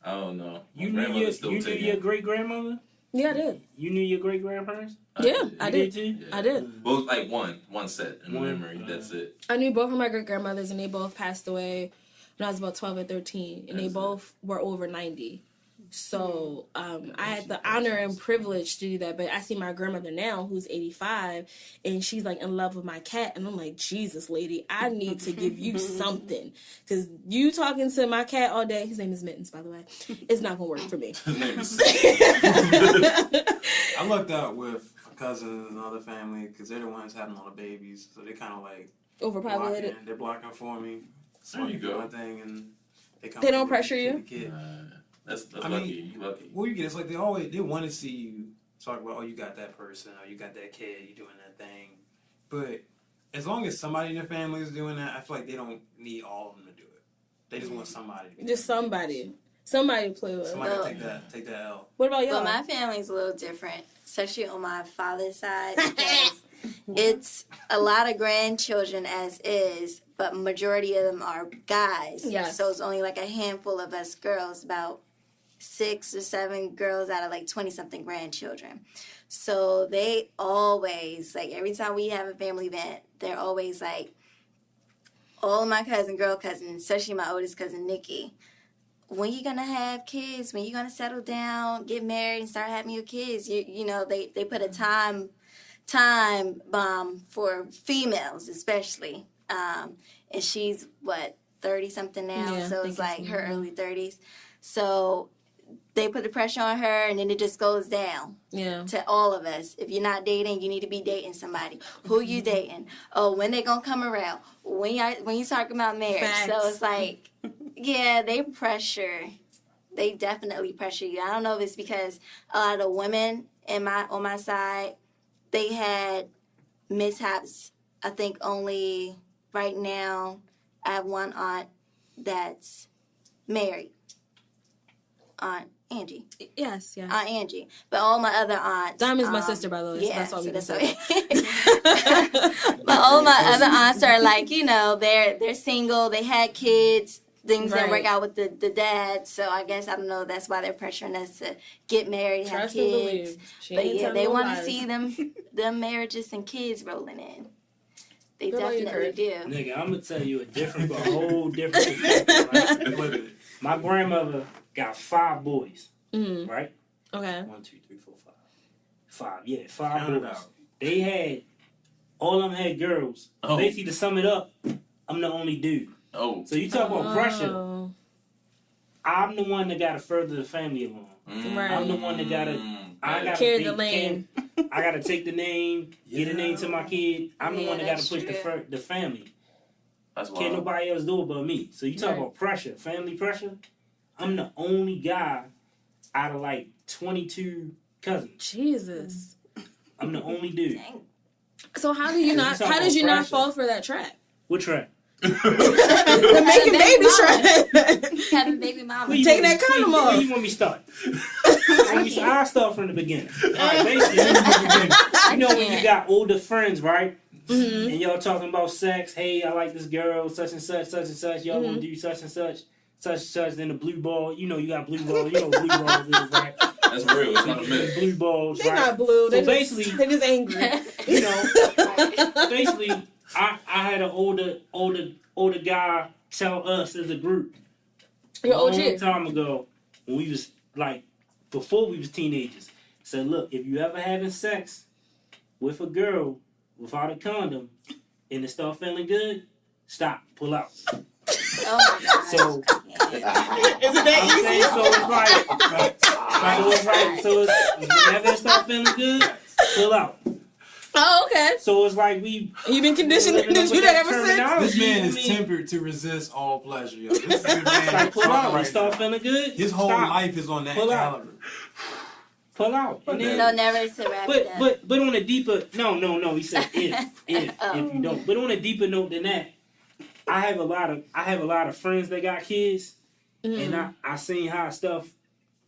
I don't know. You knew your great-grandmother? Yeah, I did. You knew your great-grandparents? Yeah, I did. Yeah. I did. Both, like, one set in memory, that's it. I knew both of my great-grandmothers, and they both passed away when I was about 12 or 13, and they both were over 90. So I had the honor and privilege to do that. But I see my grandmother now, who's 85, and she's like in love with my cat. And I'm like, Jesus, lady, I need to give you something. Because you talking to my cat all day, his name is Mittens, by the way, it's not going to work for me. I lucked out with cousins and other family because they're the ones having all the babies. So they kind of like overpopulated. They're blocking for me. There you go. One thing, and they don't pressure you? That's lucky. You lucky. Well, you get it's like they want to see you talk about, oh, you got that person, or you got that kid, you doing that thing. But as long as somebody in their family is doing that, I feel like they don't need all of them to do it. They just want somebody. Just somebody. Somebody to play with. Somebody take that L. What about y'all? Well, my family's a little different, especially on my father's side. It's a lot of grandchildren as is, but majority of them are guys. Yes. So it's only like a handful of us girls, about 6 or 7 girls out of like 20-something grandchildren. So they always, like every time we have a family event, they're always like, all of my girl cousins, especially my oldest cousin, Nikki, when you gonna have kids? When you gonna settle down, get married, and start having your kids? You know, they put a time bomb for females, especially. And she's, 30-something now? Yeah, so it's like her early 30s. So they put the pressure on her, and then it just goes down to all of us. If you're not dating, you need to be dating somebody. Who you dating? Oh, when they gonna come around? When you talking about marriage? Facts. So it's like, yeah, they definitely pressure you. I don't know if it's because a lot of women on my side, they had mishaps. I think only right now I have one aunt that's married. Aunt Angie. Yes. Aunt Angie. But all my other aunts. Diamond's my sister, by the way. Yeah, so that's all we can say. But all my other aunts are like, they're single, they had kids, things didn't work out with the dad. So I guess, I don't know, that's why they're pressuring us to get married, have kids. But yeah, they want to see them marriages and kids rolling in. They definitely do. Nigga, I'm going to tell you a whole different perspective, right? My grandmother got 5 boys, right? Okay. 1, 2, 3, 4, 5. 5 boys. They had, all of them had girls. Oh. Basically, to sum it up, I'm the only dude. Oh. So you talk about pressure. I'm the one that got to further the family along. Right. I'm the one that got to carry the name. I got to take the name, get a name to my kid. I'm the one that got to push the family. That's wild. Can't nobody else do it but me. So you talk about pressure, family pressure. I'm the only guy out of like 22 cousins. Jesus. I'm the only dude. Dang. So how did you not fall for that trap? What trap? The making baby trap. Having baby mama. Taking that condom off. Where you want me to start? I'll start from the beginning. All right, basically, when you got older friends, right? Mm-hmm. And y'all talking about sex. Hey, I like this girl, such and such, such and such. Y'all want to do such and such. Then the blue ball, you got blue balls. You know what blue balls is, right? That's real. It's not a myth. Blue balls, they're right? not blue. So they're just angry. Basically, I had an older guy tell us as a group a long time ago when we was like before we was teenagers. Said, look, if you ever having sex with a girl without a condom and it start feeling good, stop, pull out. Oh my God. So is it that easy? So whenever it start feeling good, pull out. Oh, okay. So it's like you've been conditioned to do that ever since? This man is tempered to resist all pleasure, yo. This is a good man. Like, pull out. Right, start feeling good. His whole life is on that caliber. Pull out. And then, no, never to wrap it up. But on a deeper no. He said if you don't. But on a deeper note than that, I have a lot of friends that got kids, and I seen how stuff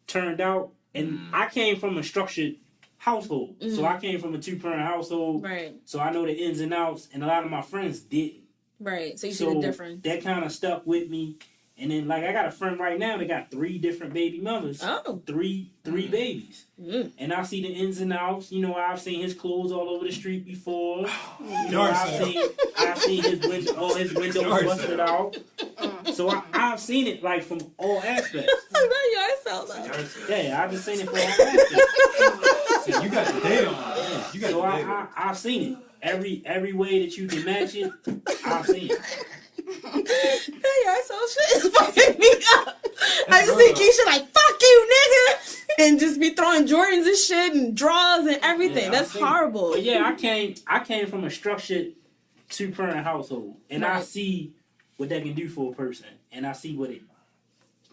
turned out, and I came from a structured household, so I came from a 2-parent household, right? So I know the ins and outs, and a lot of my friends didn't, right? So you see the difference. That kind of stuck with me, and then like I got a friend right now that got 3 different baby mothers, three babies, and I see the ins and outs. I've seen his clothes all over the street before. I've seen his windows busted out. So I've seen it like from all aspects. Yeah, I've just seen it from all aspects. So you got the data on it. So I've seen it. Every way that you can match it, I've seen it. Y'all so shit is fucking me up. I just see Keisha like, fuck you, nigga, and just be throwing Jordans and shit and drawers and everything. Yeah, that's horrible. But yeah, I came from a structured 2-parent household, and I see what that can do for a person, and I see what it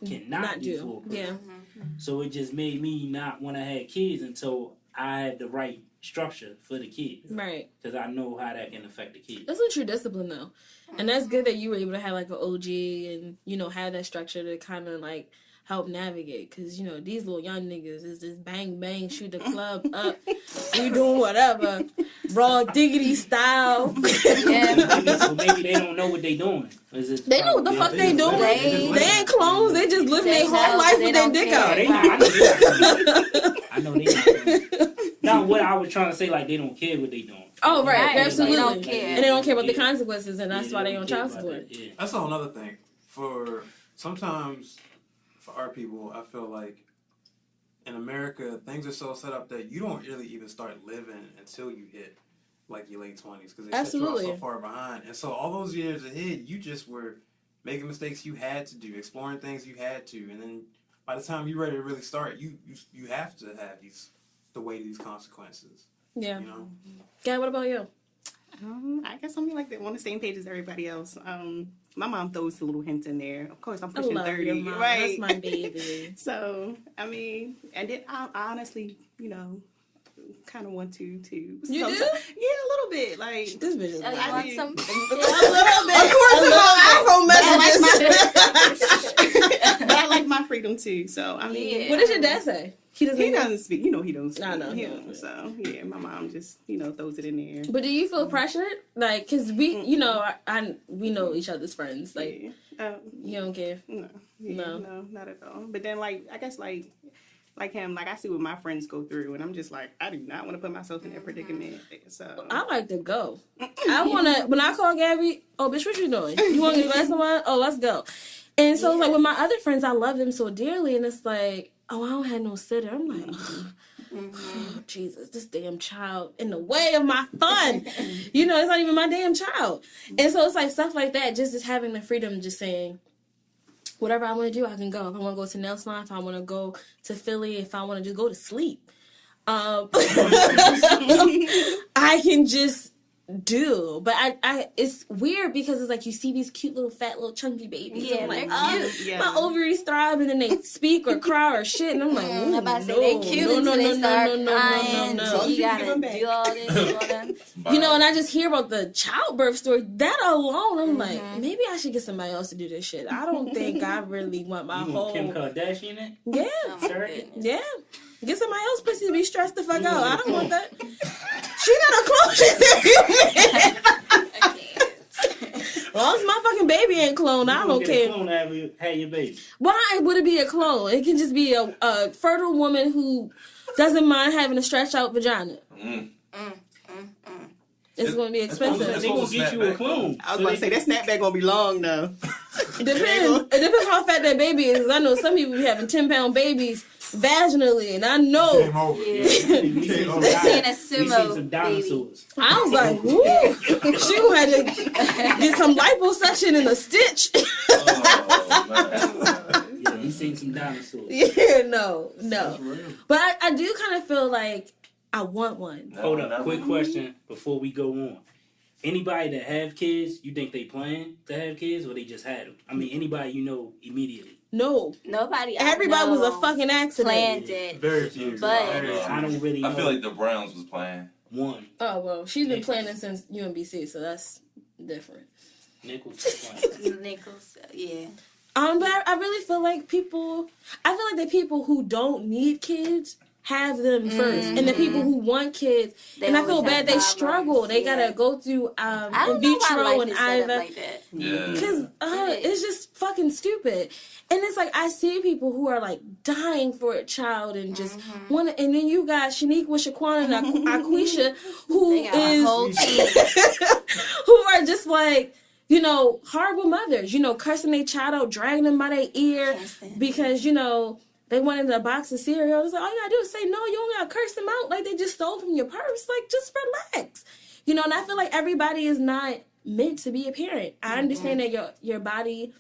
cannot do for a person. Yeah. So it just made me not want to have kids until I had the right structure for the kid. Right. Because I know how that can affect the kid. That's a true discipline, though. And that's good that you were able to have, like, an OG and, you know, have that structure to kind of, like, help navigate. Because, you know, these little young niggas is just bang, bang, shoot the club up. We doing whatever. Raw diggity style. Yeah. So maybe they don't know what they doing. They know what the fuck they doing. They ain't clones. They just living their whole life with their dick out. I know they not. Now, what I was trying to say, like, they don't care what they doing. Oh, right. Absolutely. They don't care. And they don't care about the consequences, and that's why they on child support. Yeah. That's another thing. Sometimes, for our people, I feel like in America, things are so set up that you don't really even start living until you hit, like, your late 20s. Because they set you up so far behind. And so all those years ahead, you just were making mistakes you had to do, exploring things you had to. And then by the time you're ready to really start, you have to have the weight of these consequences. Yeah. You know? Gabby, what about you? I guess I'm like on the same page as everybody else. My mom throws a little hints in there. Of course, I'm pushing 30, your mom. Right? That's my baby. So, I mean, and then I honestly, you know, kind of want to. You do? Yeah, a little bit. Like this bitch is want some? A little bit. According to my iPhone messages. But I like my freedom too. So I mean, what does your dad say? He doesn't speak. You know, he don't speak. I know. So yeah, my mom just throws it in there. But do you feel pressured? Like, cause we, you know, we know each other's friends. Like, you don't care. No, not at all. But then, like, I guess, like him, like I see what my friends go through, and I'm just like, I do not want to put myself in that predicament. So I like to go. I wanna when I call Gabby, oh bitch, what you doing? You want to get a glass of wine? Oh, let's go. And so like with my other friends, I love them so dearly, and it's like, oh, I don't have no sitter. I'm like, oh, Jesus, this damn child in the way of my fun. You know, it's not even my damn child. And so it's like stuff like that, just having the freedom, just saying, whatever I want to do, I can go. If I want to go to nail salon, if I want to go to Philly, if I want to just go to sleep, I can just do. But I it's weird because it's like you see these cute little fat little chunky babies. Yeah, I'm like, cute. My ovaries thrive, and then they speak or cry or shit, and I'm like, I'm about to say they cute until they start crying. So you gotta do all this, do all that. You know, and I just hear about the childbirth story. That alone, I'm like, maybe I should get somebody else to do this shit. I don't think I really want my whole Kim Kardashian it? Yeah. Oh, yeah. Get somebody else pussy to be stressed the fuck out. I don't want that. She got a clone. She's as long as my fucking baby ain't cloned, I don't care. Clone have your baby. Why would it be a clone? It can just be a fertile woman who doesn't mind having a stretched out vagina. It's going to be expensive. They're going to get you a clone. I was about to say, that snapback going to be long, though. It depends. It depends how fat that baby is. I know some people be having 10-pound babies vaginally, and I know. We seen a sumo baby. I was like, woo. She gonna have to get some liposuction and a stitch. Yeah, we seen some dinosaurs. Yeah, no. But I do kind of feel like I want one. Hold up, quick question before we go on. Anybody that have kids, you think they plan to have kids, or they just had them? I mean, anybody you know immediately? No. Nobody. Everybody was a fucking accident. Planned it. Very few. But I don't really know. I feel like the Browns was playing. One. Oh, well, she's been planning since UMBC, so that's different. Nichols, yeah. But I really feel like the people who don't need kids have them first, and the people who want kids, and I feel bad they struggle. They gotta go through in vitro and IVF, because it's just fucking stupid. And it's like I see people who are like dying for a child and just want to, and then you got Shaniqua, Shaquana, and Aquisha, who who are just like, you know, horrible mothers, you know, cursing their child out, dragging them by their ear because, you know, they wanted a box of cereal. It's like, all you gotta do is say, no, you don't gotta curse them out like they just stole from your purse. Like, just relax. You know, and I feel like everybody is not meant to be a parent. I understand that your body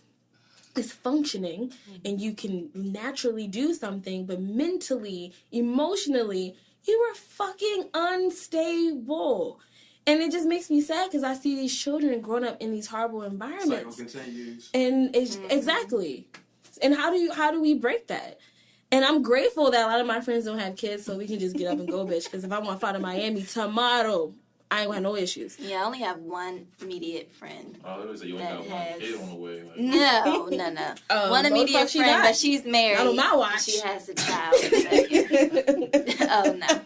is functioning and you can naturally do something, but mentally, emotionally, you are fucking unstable. And it just makes me sad because I see these children growing up in these horrible environments. Cycle continues. And it's exactly. facts. And how do we break that? And I'm grateful that a lot of my friends don't have kids, so we can just get up and go, bitch. Because if I want to fly to Miami tomorrow, I ain't gonna have no issues. Yeah, I only have one immediate friend. Oh, it was like you only got one kid on the way. Like. No. One immediate friend, but she's married. Not on my watch. She has a child. Oh, no.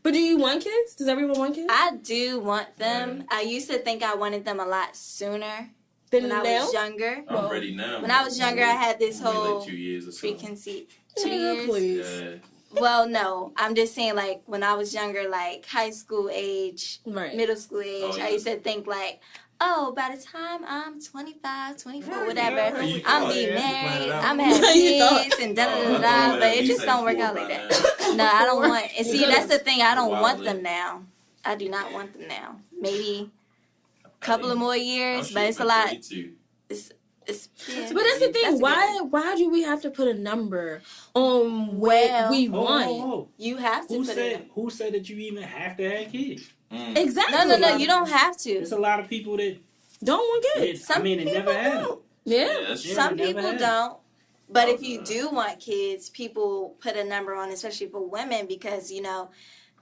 But do you want kids? Does everyone want kids? I do want them. I used to think I wanted them a lot sooner. When I was younger. I'm ready now. When I was younger, I had this whole like 2 years or so. preconceived 2 years. Please. Yeah. Well, no. I'm just saying, like, when I was younger, like, high school age, middle school age, I used to think, like, oh, by the time I'm 25, 24, whatever, I'm be married, I'm having kids, and da-da-da-da, but it just don't work out like that. No, I don't want, and see, that's the thing, I don't want them now. I do not want them now. Maybe a couple of more years, but it's a lot. It's but that's the thing. Why do we have to put a number on what we want? You have to. Who said that you even have to have kids? Exactly. No. You don't have to. There's a lot of people that don't want kids. They never have. Yeah. Some people don't. But if you do want kids, people put a number on, especially for women, because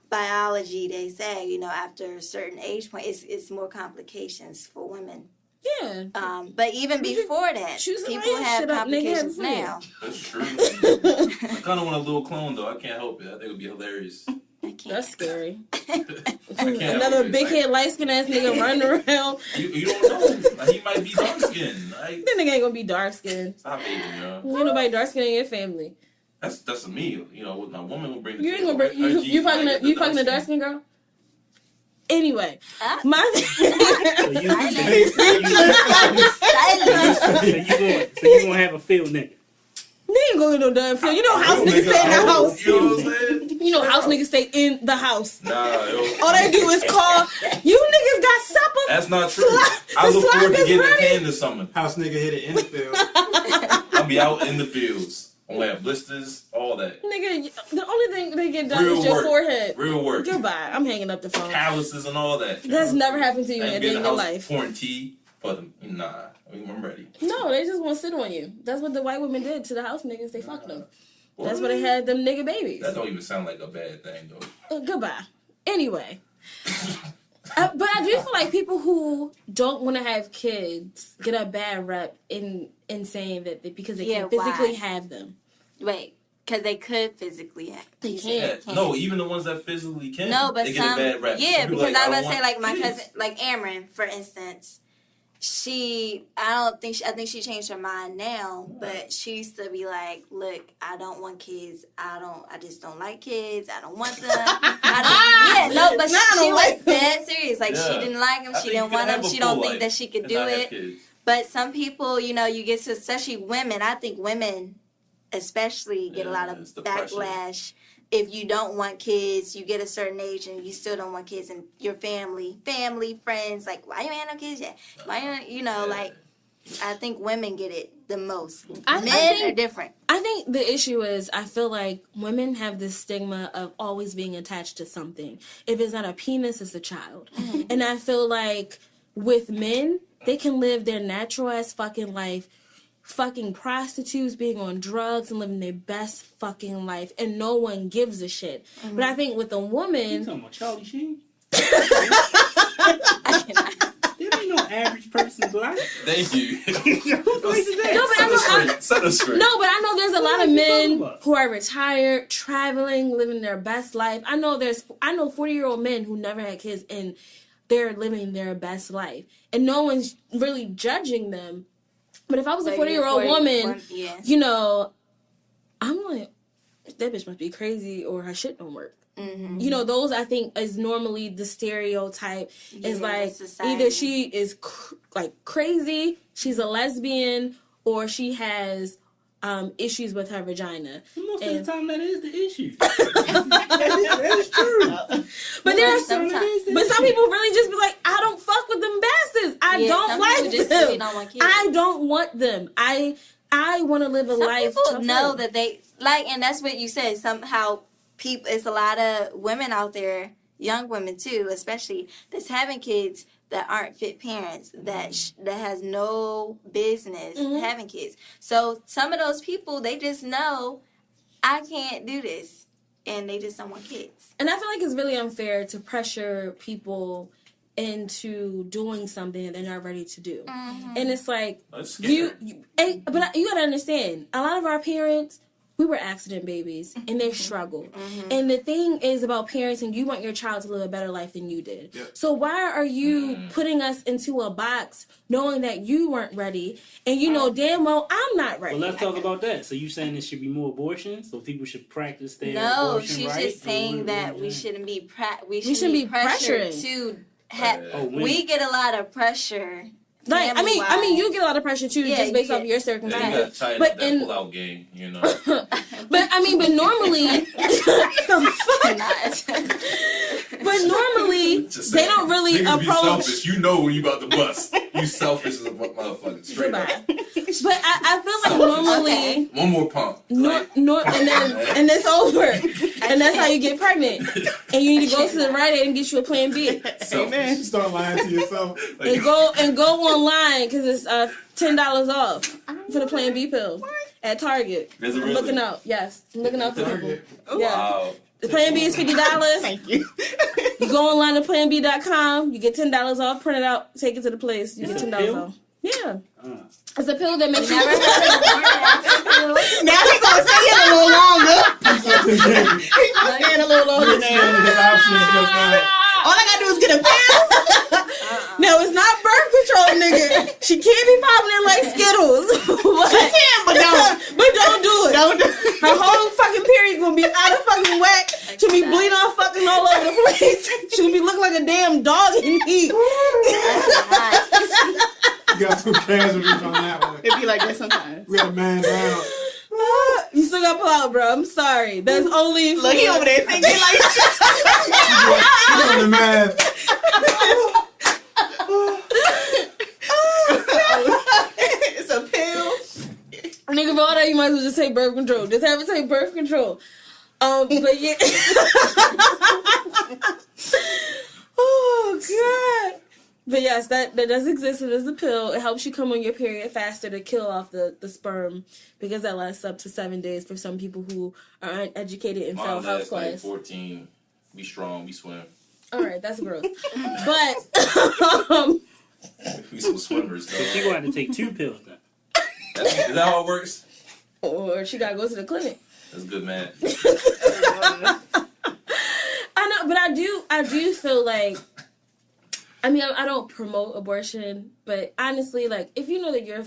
biology. They say after a certain age point, it's more complications for women. Yeah. But even before that, people have complications now. That's true. I kind of want a little clone, though. I can't help it. I think it would be hilarious. That's scary. Another big head, light skinned ass nigga running around. You don't know. He might be dark skinned. That nigga ain't gonna be dark skinned. Stop hating, yo. Ain't nobody dark skinned in your family. That's me. My woman will bring. You ain't gonna bring. You fucking a dark skinned girl. Anyway, my so you gonna have a field nigga. They ain't going to no damn field. You know house niggas stay in the house. You know what I'm saying? You know house niggas stay in the house. Nah, all they do is call. You niggas got supper. That's not true. I look forward to getting a can this summer. House nigga hit it in the field. I'll be out in the fields. I'm gonna have blisters, all that. Nigga, the only thing they get done is your forehead. Real work. Goodbye. I'm hanging up the phone. Calluses and all that. That's never happened to you in your life. Pouring tea for them. Nah, I'm ready. No, they just want to sit on you. That's what the white women did to the house niggas. They fucked them. That's why they had them nigga babies. That don't even sound like a bad thing, though. Goodbye. Anyway. But I do feel like people who don't want to have kids get a bad rep in saying that because they can't physically have them. Wait, because they could physically have. They can't. No, even the ones that physically can. No, but they get a bad rep. Yeah, because I was gonna say, like, my cousin, like Amron, for instance. I think she changed her mind now, but she used to be like, look, I don't want kids. I just don't like kids. I don't want them. But she was dead serious. Like, she didn't like them. She didn't want them. She don't think that she could do it. But some people, you get to, especially women, I think women especially get a lot of backlash. If you don't want kids, you get a certain age and you still don't want kids, and your family, friends, like, why you ain't no kids yet? Why like, I think women get it the most. Men are different. I think the issue is, I feel like women have this stigma of always being attached to something. If it's not a penis, it's a child. Mm-hmm. And I feel like with men, they can live their natural ass fucking life, fucking prostitutes, being on drugs and living their best fucking life, and no one gives a shit. Mm-hmm. But I think with a woman, you talking about Charlie Sheen? There ain't no average person's life. Thank you. Set us straight. No, but I know there's a lot of men who are retired, traveling, living their best life. I know 40-year-old men who never had kids and they're living their best life, and no one's really judging them. But if I was a 40-year-old woman, I'm like, that bitch must be crazy or her shit don't work. Mm-hmm. Those I think is normally the stereotype. Is like either she is crazy, she's a lesbian, or she has issues with her vagina. Most of the time, that is the issue. That is true. But some people really just be like, I don't fuck with them bastards. I don't like them. Really don't want kids. I don't want them. I want to live a life. Some people know that they like, and that's what you said. Somehow, it's a lot of women out there young women too, especially that's having kids that aren't fit parents, that has no business having kids. So some of those people, they just know, I can't do this, and they just don't want kids. And I feel like it's really unfair to pressure people into doing something that they're not ready to do. And it's like, but you gotta understand, a lot of our parents, we were accident babies, and they struggled. And the thing is about parenting, you want your child to live a better life than you did. Yep. So why are you putting us into a box knowing that you weren't ready, and you know damn well I'm not ready? Well, let's talk about that. So you saying there should be more abortions, so people should practice their abortion No, right? she's just saying that we shouldn't be we shouldn't be pressured pressuring. to we get a lot of pressure. Like, I mean, you get a lot of pressure too, just based off your circumstances. Yeah, but in that pull-out game, you know. but normally, but normally they don't really approach. Be selfish. You know when you about to bust. You selfish as a motherfucker. Straight up. But I feel like normally one more pump. And it's over, and that's how you get pregnant. And you need to go to the Rite Aid and get you a Plan B. Amen. Start lying to yourself. And go online because it's $10 off for the Plan B pill at Target. I'm looking out. Yes, I'm looking out for people. Yeah. Wow. The Plan B is $50. Thank you. You go online to planb.com. You get $10 off. Print it out. Take it to the place. You get $10 off. Yeah. It's a pill that makes you. Now he's gonna stay in a little longer. He's gonna stay in a little longer now. All I gotta do is get a pill. No, it's not birth control, nigga. She can't be popping it like Skittles. She can, but don't. But don't do it. Don't do it. Her whole fucking period gonna be out of fucking whack. She'll be bleeding off fucking all over the place. She'll be looking like a damn dog in heat. You got some casualties on that one. It be like that sometimes. We got a man down. You still got to pull out, bro. I'm sorry. That's only. Look, he over there thinking like. She's on the man. It's a pill. Nigga, for all that, you might as well just take birth control. Just have it take birth control. But yeah. Oh, God. But yes, that does exist. It is a pill. It helps you come on your period faster to kill off the sperm, because that lasts up to 7 days for some people who are uneducated and fail health class. Like 14. Be strong. We swim. All right, that's gross. But we some swimmers. So she gonna have to take 2 pills then. Is that how it works? Or she gotta go to the clinic. That's good, man. I know, but I do feel like. I mean, I don't promote abortion, but honestly, like, if you know that you're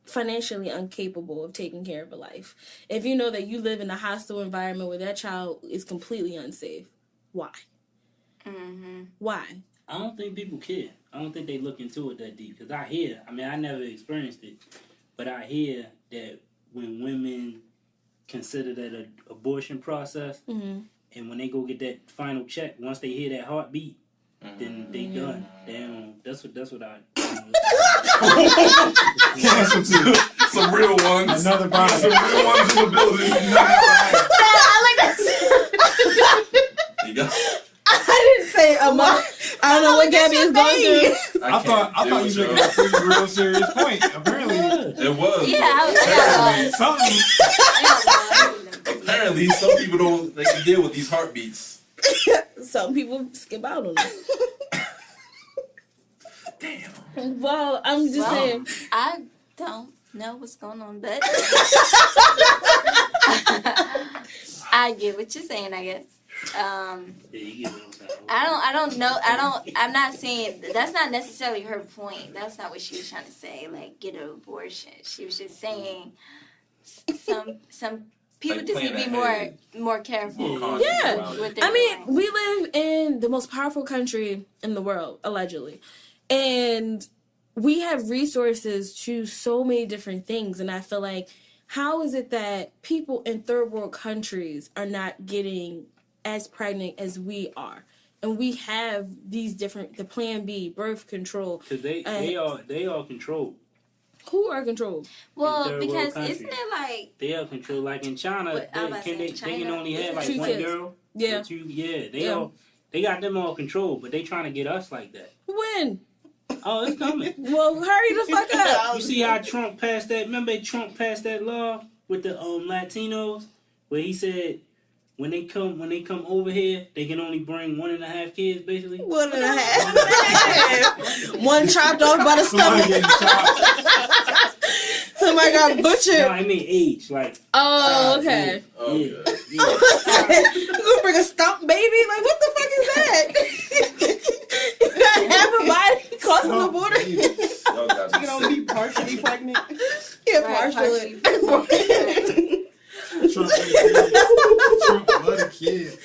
financially incapable of taking care of a life, if you know that you live in a hostile environment where that child is completely unsafe, why? Why? I don't think people care. I don't think they look into it that deep. Because I never experienced it, but I hear that when women consider that an abortion process, and when they go get that final check, once they hear that heartbeat, then they done. That's what I. Casualty. Some real ones. Another body. Some real ones in the building. I like that. You go. I didn't say a mother. I don't know what Gabby is going through. I thought you was making a pretty real serious point. Apparently, it was. Yeah, something. Apparently, some people don't. They can deal with these heartbeats. Some people skip out on it. Damn. Well, I'm just saying. I don't know what's going on, but I get what you're saying, I guess. I don't know. I'm not saying that's not necessarily her point. That's not what she was trying to say. Like, get an abortion. She was just saying some people like just need to be more careful. Yeah. With I mean, we live in the most powerful country in the world, allegedly, and we have resources to so many different things. And I feel like, how is it that people in third world countries are not getting as pregnant as we are? And we have these different, the Plan B, birth control. Because they are controlled. Who are controlled? Well, because isn't it like... They are controlled. Like in China, they can only have like 2 one kids. girl. Yeah. They all... They got them all controlled, but they trying to get us like that. When? Oh, it's coming. Well, hurry the fuck up. You see how Trump passed that? Remember Trump passed that law with the Latinos, where he said when they come over here, they can only bring 1.5 kids, basically. 1.5. One chopped off by the stomach. Somebody got butchered. No, I mean age, like. Oh, okay. Okay. You gonna bring a stump baby? Like, what the fuck is that? You got half a body crossing the border. You gonna be partially pregnant? Yeah, partially. Trump love kids.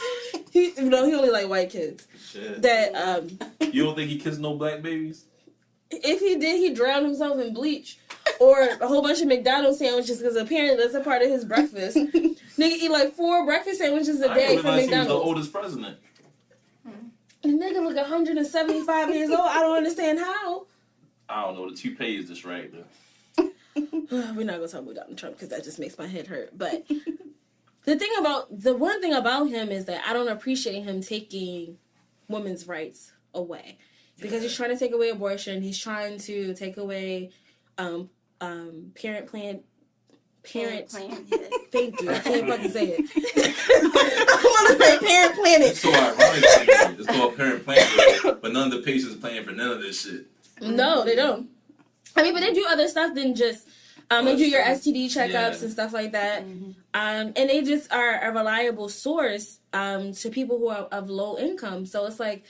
He only like white kids. Shit. That You don't think he kissed no black babies? if he did, he drowned himself in bleach. Or a whole bunch of McDonald's sandwiches, because apparently that's a part of his breakfast. Nigga eat like 4 breakfast sandwiches a day from McDonald's. He was the oldest president. The nigga look 175 years old. I don't understand how. I don't know. The toupee is just right though. We're not gonna talk about Donald Trump because that just makes my head hurt. But the one thing about him is that I don't appreciate him taking women's rights away, because he's trying to take away abortion. He's trying to take away parent plan. Thank you. I can't fucking say it. I want to say Parent Planet. It's so ironic. It's called Parent Planet, but none of the patients paying for none of this shit. No, they don't. I mean, but they do other stuff than just they do your STD checkups and stuff like that. Mm-hmm. And they just are a reliable source to people who are of low income. So it's like,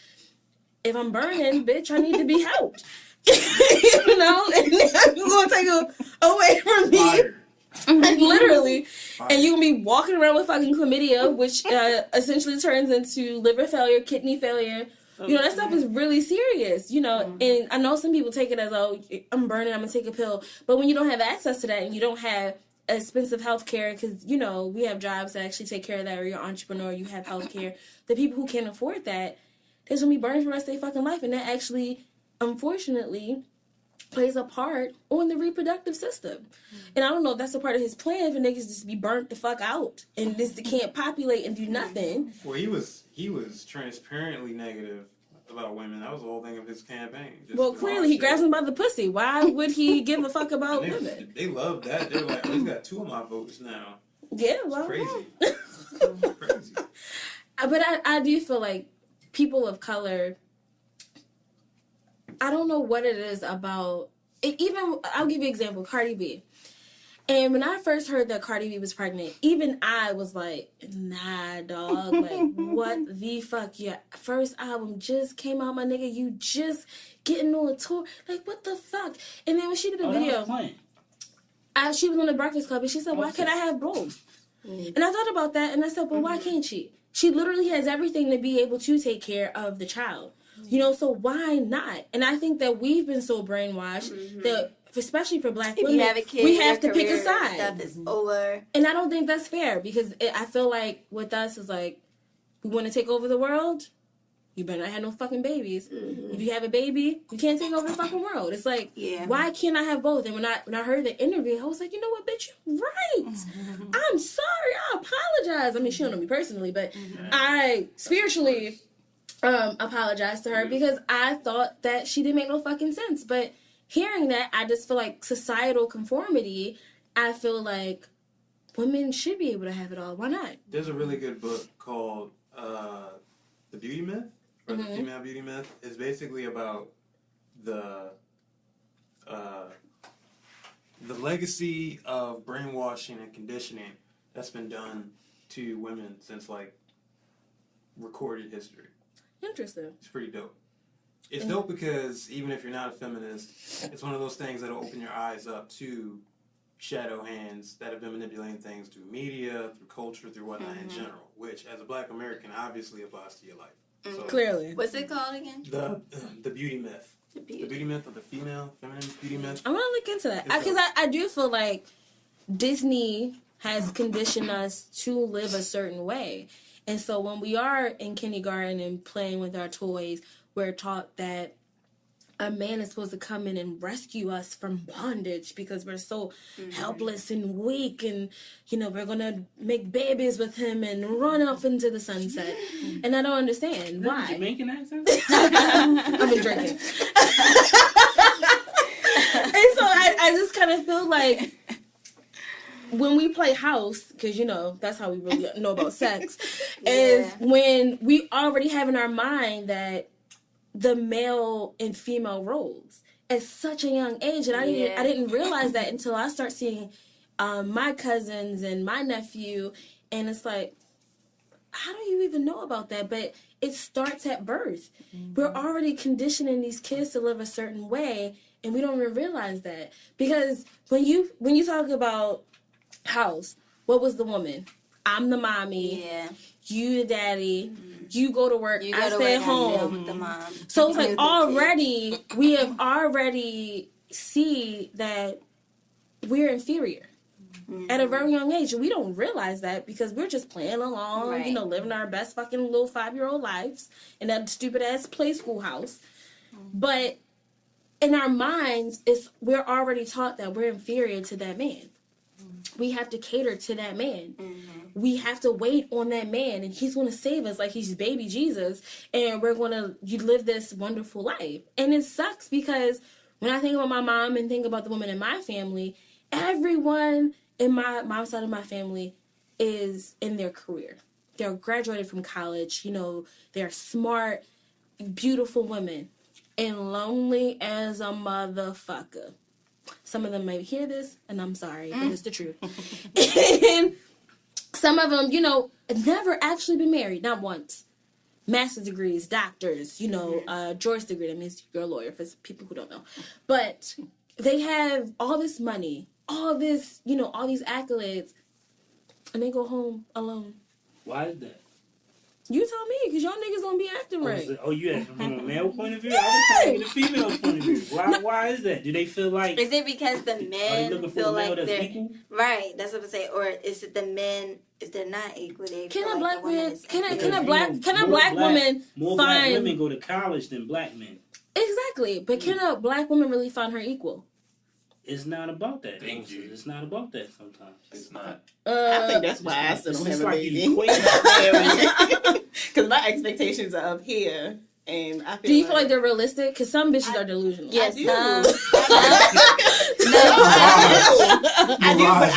if I'm burning, bitch, I need to be helped. You know, and you're gonna take it away from me. Fire. Like, literally. Fire. And you can be walking around with fucking chlamydia, which essentially turns into liver failure, kidney failure. You know, that stuff is really serious, you know, and I know some people take it as, oh, I'm burning, I'm going to take a pill. But when you don't have access to that and you don't have expensive health care, because, you know, we have jobs that actually take care of that, or you're an entrepreneur, you have health care. The people who can't afford that, they're going to be burning for the rest of their fucking life. And that actually, unfortunately, plays a part on the reproductive system. And I don't know if that's a part of his plan for niggas just be burnt the fuck out and just can't populate and do nothing. Well, he was transparently negative about women. That was the whole thing of his campaign. Well, clearly he grabs them by the pussy. Why would he give a fuck about women? They love that. They're like, oh, he's got 2 of my votes now. Yeah, well, crazy. Crazy. But I do feel like people of color, I don't know what it is about it. Even, I'll give you an example, Cardi B. And when I first heard that Cardi B was pregnant, even I was like, nah, dog. Like, what the fuck? Your first album just came out, my nigga. You just getting on a tour. Like, what the fuck? And then when she did a video, she was on the Breakfast Club, and she said, why can't I have both? And I thought about that, and I said, well, why can't she? She literally has everything to be able to take care of the child. You know, so why not? And I think that we've been so brainwashed that, especially for black women, we have to pick a side. Stuff is over. And I don't think that's fair, because I feel like with us is like, we want to take over the world, you better not have no fucking babies. Mm-hmm. If you have a baby, you can't take over the fucking world. It's like, why can't I have both? And when I heard the interview, I was like, you know what, bitch, you're right. Mm-hmm. I'm sorry. I apologize. I mean, she don't know me personally, but I spiritually apologize to her, because I thought that she didn't make no fucking sense. But hearing that, I just feel like societal conformity, I feel like women should be able to have it all. Why not? There's a really good book called The Beauty Myth, or The Female Beauty Myth. It's basically about the legacy of brainwashing and conditioning that's been done to women since, like, recorded history. Interesting. It's pretty dope. It's dope because even if you're not a feminist, it's one of those things that'll open your eyes up to shadow hands that have been manipulating things through media, through culture, through whatnot in general, which as a black American obviously applies to your life. So, clearly. What's it called again? The beauty myth. The beauty myth, of the feminine beauty myth. I want to look into that, because I do feel like Disney has conditioned us to live a certain way. And so when we are in kindergarten and playing with our toys, we're taught that a man is supposed to come in and rescue us from bondage because we're so helpless and weak, and we're gonna make babies with him and run off into the sunset. And I don't understand why. Jamaican accent? I've been drinking. And so I just kind of feel like when we play house, because that's how we really know about sex, is when we already have in our mind that the male and female roles at such a young age, and I didn't realize that until I start seeing my cousins and my nephew, and it's like, how do you even know about that? But it starts at birth. We're already conditioning these kids to live a certain way, and we don't even realize that. Because when you talk about house, what was the woman? I'm the mommy. Yeah. You the daddy. You go to work. I stay at home. With the mom. So it's like already we have already see that we're inferior at a very young age. We don't realize that because we're just playing along, living our best fucking little 5-year-old lives in that stupid ass play school house. But in our minds, we're already taught that we're inferior to that man. We have to cater to that man. We have to wait on that man, and he's going to save us like he's baby Jesus, and we're going to live this wonderful life. And it sucks because when I think about my mom and think about the women in my family, everyone in my mom's side of my family is in their career. They're graduated from college. They're smart, beautiful women, and lonely as a motherfucker. Some of them may hear this, and I'm sorry, but it's the truth. And some of them, never actually been married, not once. Master's degrees, doctors, George's degree. That means you're a lawyer for people who don't know. But they have all this money, all this, all these accolades, and they go home alone. Why is that? You tell me, because y'all niggas don't be acting right. You asking from a male point of view? I was trying to get a female point of view. Why is that? Do they feel like... Is it because the men feel like they're... equal? Right, that's what I'm saying. Or is it the men, if they're not equal, they Can a like black man... Can a black woman more find... black women go to college than black men. Exactly. But can a black woman really find her equal? It's not about that. Thank you. It's not about that sometimes. It's not. I think that's why I still don't have a baby. Because my expectations are up here. And I feel do you feel like they're realistic? Because some bitches are delusional. Yes, I do. I do, but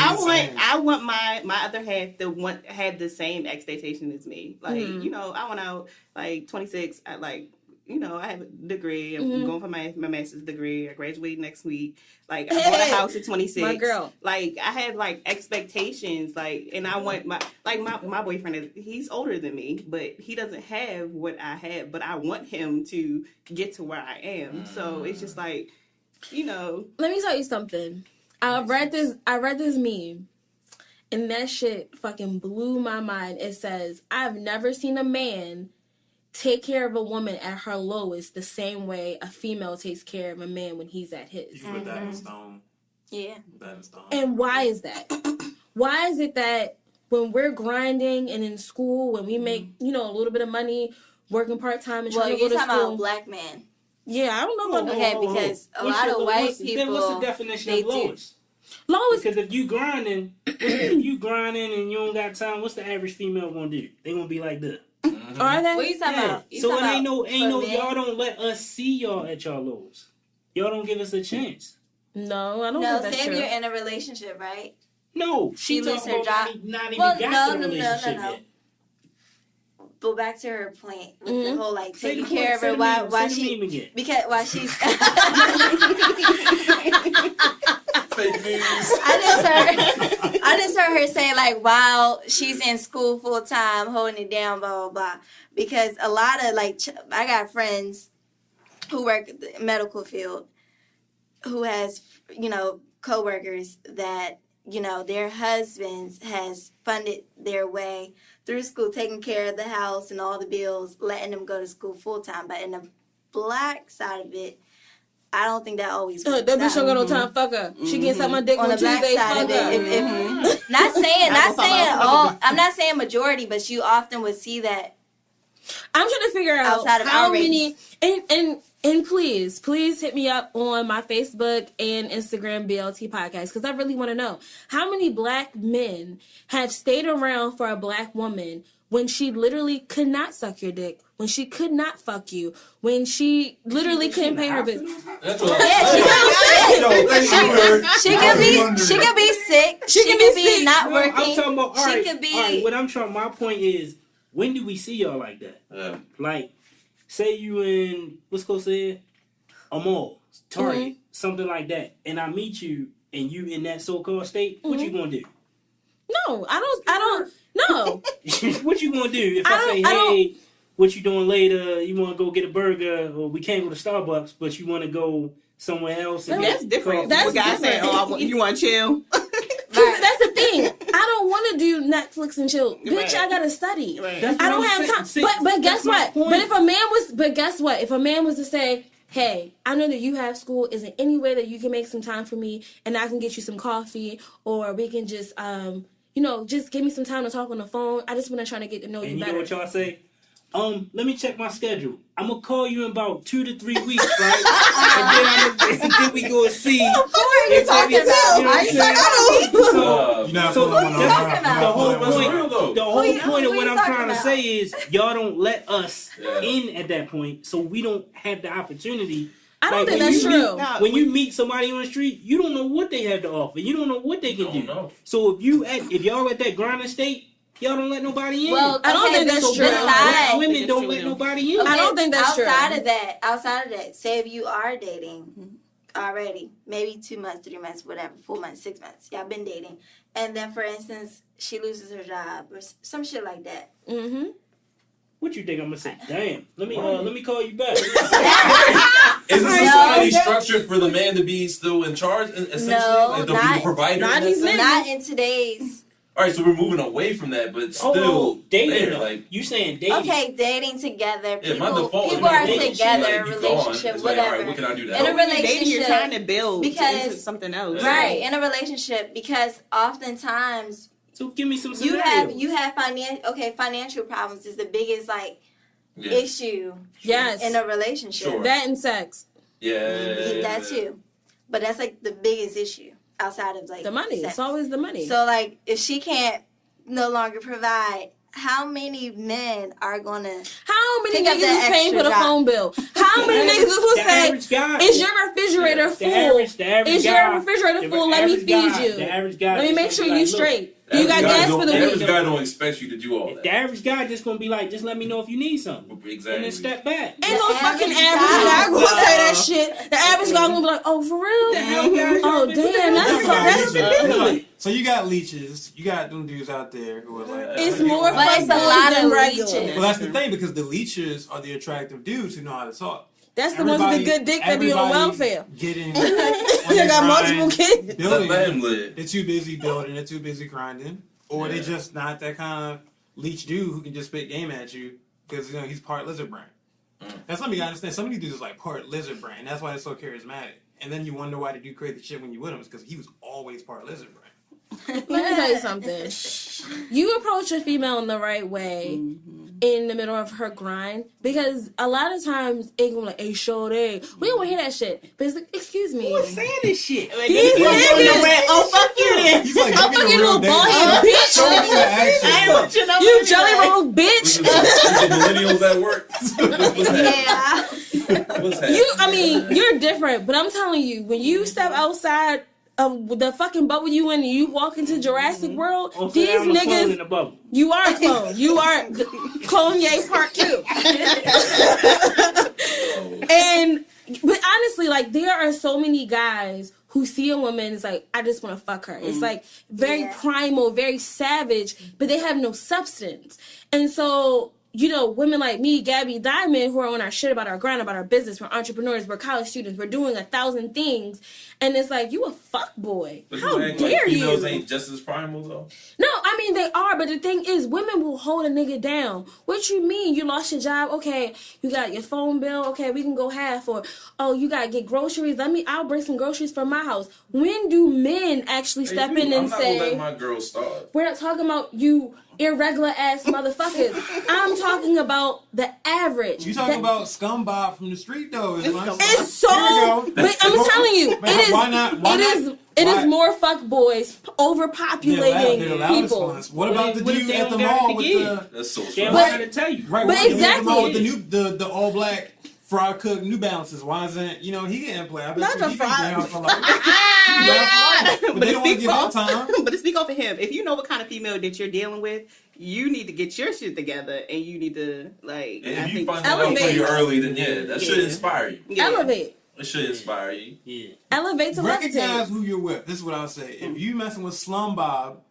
I want my other half to have the same expectation as me. Like, I went out like 26 at like, I have a degree. I'm going for my master's degree. I graduate next week. Like, I bought a house at 26. My girl. Like, I have, like, expectations. Like, and I want my boyfriend, he's older than me, but he doesn't have what I have. But I want him to get to where I am. So, it's just like, Let me tell you something. I read this meme. And that shit fucking blew my mind. It says, I've never seen a man take care of a woman at her lowest the same way a female takes care of a man when he's at his. You put that in stone. Yeah. Put that in stone. And why is that? Why is it that when we're grinding and in school, when we make, a little bit of money, working part-time and trying to go to school. Well, you're talking about black men. Yeah, I don't know about that. Okay, because a lot of white people... Then what's the definition of lowest? Lowest... Because if you grinding and you don't got time, what's the average female gonna do? They gonna be like this. Are they? What you talking about? So it ain't no y'all don't let us see y'all at y'all lowest. Y'all don't give us a chance. No, I don't think that's true. No, say if you're in a relationship, right? No, she loses her job. Not even got the relationship yet. But back to her point with the whole taking care of her while she's Fake news. I just heard her say while she's in school full time, holding it down, blah blah blah. Because a lot of I got friends who work in the medical field who has coworkers that their husbands has funded their way through school, taking care of the house and all the bills, letting them go to school full time. But in the black side of it, I don't think that always works. That bitch don't got no time. Fuck her. She gets on my dick on the Tuesday. black side of it. Not saying all. I'm not saying majority, but you often would see that I'm trying to figure out outside of how many. And please hit me up on my Facebook and Instagram BLT podcast, because I really want to know how many black men have stayed around for a black woman when she literally could not suck your dick, when she could not fuck you, when she literally couldn't pay her bills. She could be sick. She could be not working. I'm talking about, all right, what I'm trying, my point is, when do we see y'all like that? Like, say you in, what's called said? A mall, Target, something like that, and I meet you and you in that so-called state, what you gonna do? No, I don't, no. What you gonna do if I say, hey, what you doing later? You wanna go get a burger, or we can't go to Starbucks, but you wanna go somewhere else? That's different. That's guys say, oh, you wanna chill? That's the thing. I don't want to do Netflix and chill. Bitch, I gotta study. I don't have time. But guess what? But if a man was to say, hey, I know that you have school. Is there any way that you can make some time for me and I can get you some coffee, or we can just just give me some time to talk on the phone. I just want to try to get to know you better. You know what y'all say? Let me check my schedule. I'm gonna call you in about 2 to 3 weeks, right? and then we go and see. Who are you talking about? The whole point of what I'm trying to say is y'all don't let us in at that point, so we don't have the opportunity. I don't think that's true. When you meet somebody on the street, you don't know what they have to offer. You don't know what they can do. Know. So if y'all at that grinding state, y'all don't let nobody in. Well, I don't think that's true. Women don't let nobody in. I don't think that's true. Outside of that, say if you are dating already, maybe 2 months, 3 months, whatever, 4 months, 6 months, y'all been dating, and then for instance, she loses her job or some shit like that. Mm-hmm. What you think I'm gonna say? Damn. Let me call you back. Is the society structured for the man to be still in charge, essentially? No, the provider? Not in today's. All right, so we're moving away from that, but still dating. There, like you saying dating? Okay, dating together. People are together, relationship, whatever. All right, what can I do now? In a relationship, dating, you're trying to build into something else, right? In a relationship, because oftentimes. So give me some scenarios. You have financial problems is the biggest issue. Yes. In a relationship. Sure. That and sex. Yeah. That too, but that's the biggest issue outside of the money. sex. It's always the money. So if she can't no longer provide, how many men are gonna? How many niggas is paying for the phone bill? How many niggas is gonna say, "Is your refrigerator full? Is your refrigerator full? Let me feed you. The average guy. Let me make sure you straight. You got gas for the week." The average guy don't expect you to do all that. The average guy just gonna be like, just let me know if you need something. Exactly. And then step back. Ain't no fucking average guy gonna say that shit. The average guy gonna be like, "Oh, for real? Oh, damn, that's ridiculous." So you got leeches. You got them dudes out there who are like... It's more but it's a lot of leeches. Well, that's the thing, because the leeches are the attractive dudes who know how to talk. That's the ones with the good dick that be on welfare. Getting they got multiple kids. They're too busy building. They're too busy grinding. Or they just not that kind of leech dude who can just spit game at you because he's part lizard brain. That's something you gotta understand. Some of these dudes is like part lizard brain. That's why they're so charismatic. And then you wonder why they do crazy shit when you with him. It's because he was always part lizard brain. Let me tell you something. You approach a female in the right way in the middle of her grind, because a lot of times it gonna be like, "Hey, shorty," we don't want to hear that shit. But it's like, excuse me, who's saying this shit? These niggas. Oh fuck you then. He's like, I'm fucking little bald head bitch. I ain't want you no You jelly roll bitch. The millennials at work. What's happening? You're different, but I'm telling you, when you step outside of the fucking bubble you in and you walk into Jurassic World, these niggas, in the bubble. You are a clone. You are Clone Ye Part 2. But honestly, there are so many guys who see a woman, it's like, I just want to fuck her. It's like very primal, very savage, but they have no substance. And so, women like me, Gabby, Diamond, who are on our shit about our grind, about our business, we're entrepreneurs, we're college students, we're doing 1,000 things, and it's like, you a fuck boy. How dare you? Females ain't just as primal though. No, they are, but the thing is, women will hold a nigga down. What you mean? You lost your job? Okay, you got your phone bill? Okay, we can go half. Or, oh, you gotta get groceries? I'll bring some groceries from my house. When do men actually step in and say, I'm not gonna let my girl starve. We're not talking about you irregular ass motherfuckers. I'm talking about the average. You talking about scumbag from the street though? It's so. But I'm telling you, it is more fuck boys overpopulating people. What about the dude at the mall with the? That's so true. But exactly. The all black fry cook New Balances. Why isn't he getting play? I bet not the fry. But they don't want to give up time. But to speak off of him, if you know what kind of female that you're dealing with, you need to get your shit together, and you need to like. And if you find that out pretty early, then that should inspire you. Yeah. Elevate. It should inspire you. Yeah. Elevate to recognize who you're with. This is what I'll say. If you messing with Slum Bob,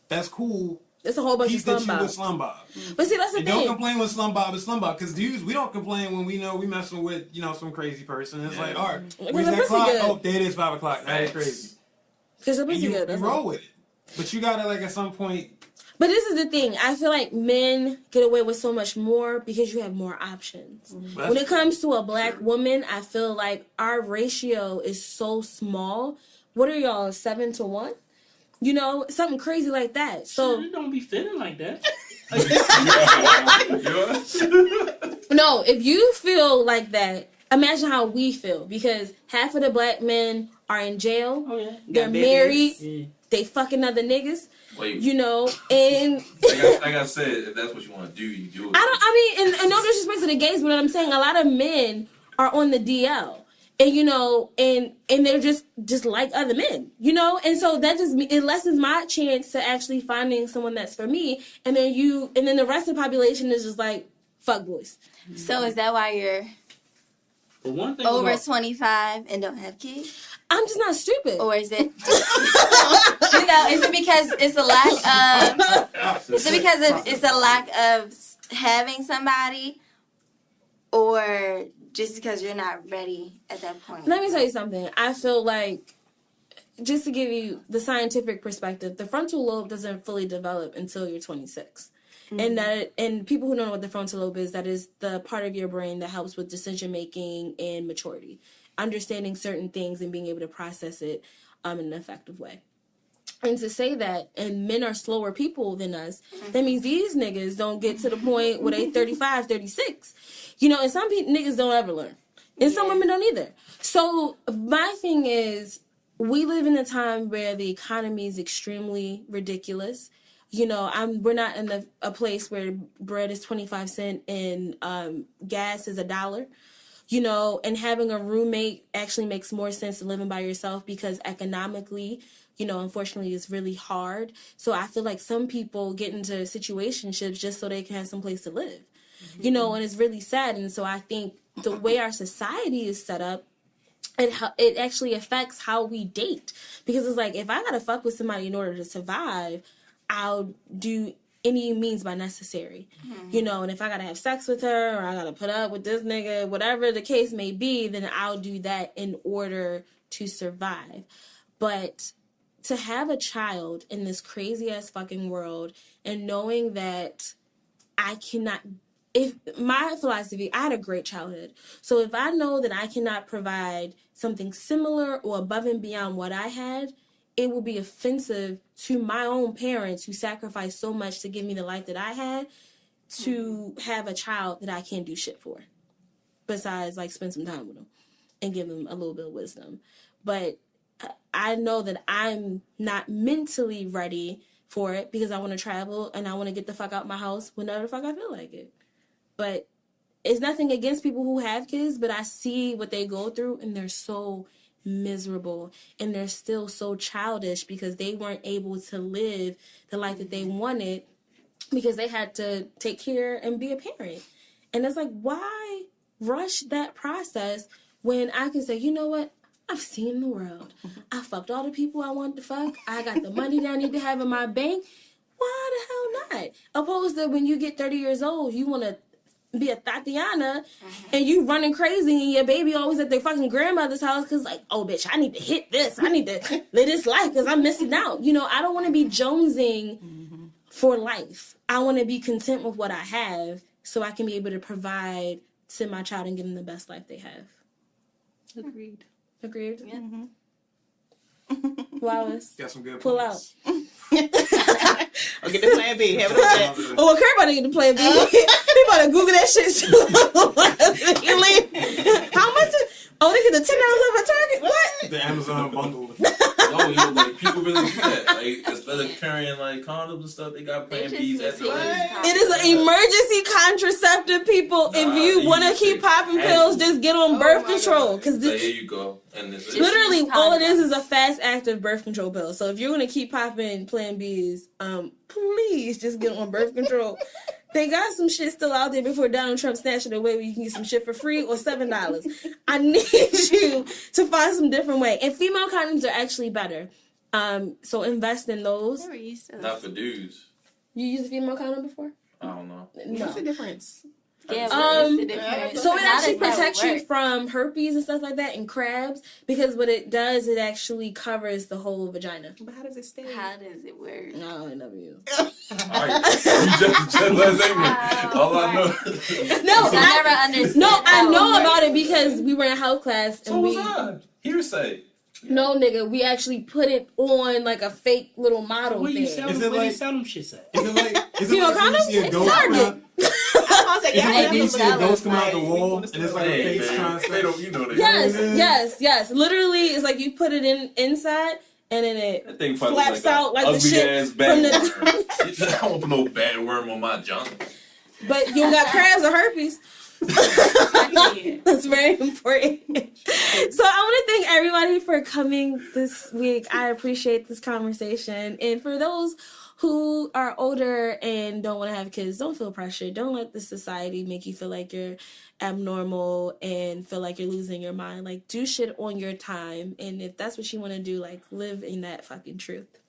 that's cool. It's a whole bunch of Slum Bob. With Slum Bob. But see, that's the thing. Don't complain when Slum Bob is Slum Bob, because dudes, we don't complain when we know we messing with some crazy person. It's like, all right, where's that clock? Good. Oh, there it is, 5 o'clock. That is crazy. Because the pussy good. You roll with it, but you gotta at some point. But this is the thing. I feel like men get away with so much more because you have more options. Mm-hmm. When it comes to a black woman, I feel like our ratio is so small. What are y'all, 7 to 1? Something crazy like that. So you don't be feeling like that. No, if you feel like that, imagine how we feel. Because half of the black men are in jail. Oh, yeah. They're married. Yeah. They fucking other niggas. Wait. And like I said, if that's what you want to do, you do it. And no disrespect to the gays, but I'm saying a lot of men are on the DL. And and they're just like other men, and so that it lessens my chance to actually finding someone that's for me, and then the rest of the population is just like fuck boys. So is that why you're over 25 and don't have kids? I'm just not stupid. Or is it is it because it's a lack of having somebody, or just because you're not ready at that point? Let me tell you something. I feel like, just to give you the scientific perspective, the frontal lobe doesn't fully develop until you're 26. Mm-hmm. And people who don't know what the frontal lobe is, that is the part of your brain that helps with decision making and maturity, understanding certain things and being able to process it in an effective way. And to say that, and men are slower people than us, that means these niggas don't get to the point where they 35, 36. And some niggas don't ever learn. And some women don't either. So my thing is, we live in a time where the economy is extremely ridiculous. We're not in a place where bread is 25 cents and gas is $1. And having a roommate actually makes more sense than living by yourself, because economically, unfortunately, it's really hard. So I feel like some people get into situationships just so they can have some place to live, and it's really sad. And so I think the way our society is set up, it actually affects how we date, because it's like, if I gotta fuck with somebody in order to survive, I'll do any means by necessary, and if I gotta have sex with her, or I gotta put up with this nigga, whatever the case may be, then I'll do that in order to survive. But to have a child in this crazy ass fucking world, and knowing that I cannot, if my philosophy, I had a great childhood. So if I know that I cannot provide something similar or above and beyond what I had, it will be offensive to my own parents who sacrificed so much to give me the life that I had, to have a child that I can't do shit for, besides spend some time with them and give them a little bit of wisdom. But I know that I'm not mentally ready for it, because I want to travel and I want to get the fuck out my house whenever the fuck I feel like it. But it's nothing against people who have kids, but I see what they go through, and they're so miserable, and they're still so childish because they weren't able to live the life that they wanted because they had to take care and be a parent. And it's like, why rush that process when I can say, you know what? I've seen the world. I fucked all the people I wanted to fuck. I got the money that I need to have in my bank. Why the hell not? Opposed to when you get 30 years old, you want to be a Tatiana, and you running crazy, and your baby always at their fucking grandmother's house because, oh, bitch, I need to hit this. I need to live this life because I'm missing out. I don't want to be jonesing for life. I want to be content with what I have so I can be able to provide to my child and give them the best life they have. Agreed. Yeah. Wallace. Got some good Pull points. out. I'll get the plan B. Have it on that. Oh, well, Curt about to get the plan B. He about to Google that shit soon. How much? Oh, they get the $10 off at Target? What? The Amazon bundle. Like, people really do that. Like, instead of carrying, like, condoms and stuff, they got Plan Bs at the It is an emergency contraceptive, people. If you want to keep popping pills, just get on birth control. Cause here you go. And this literally, all it is a fast-active birth control pill. So if you're going to keep popping Plan Bs, please just get on birth control. They got some shit still out there before Donald Trump snatched it away where you can get some shit for free or $7. I need you to find some different way. And female condoms are actually better. So invest in those. Not for dudes. You used a female condom before? I don't know. No. What's the difference? Yeah, what's the difference? So it actually protects you from herpes and stuff like that and crabs because what it does, it actually covers the whole vagina. But how does it stay? How does it work? No, I never use. Alright, you just all I know. I never understood. No, I know about it because we were in health class and was I. Hearsay. No, nigga, we actually put it on like a fake little model Where thing. you sell them shits at? Is it like female condoms? It's Target. You see a ghost come out the wall and it's like a face concept. They don't, you know they Yes. Literally, it's like you put it inside and then it flaps out like the shit from the. I don't want no bad worm on my junk. But you don't got crabs or herpes. That's very important. So I want to thank everybody for coming this week. I appreciate this conversation. And for those who are older and don't want to have kids, don't feel pressured. Don't let the society make you feel like you're abnormal and feel like you're losing your mind. Like, do shit on your time. And if that's what you want to do, like, live in that fucking truth.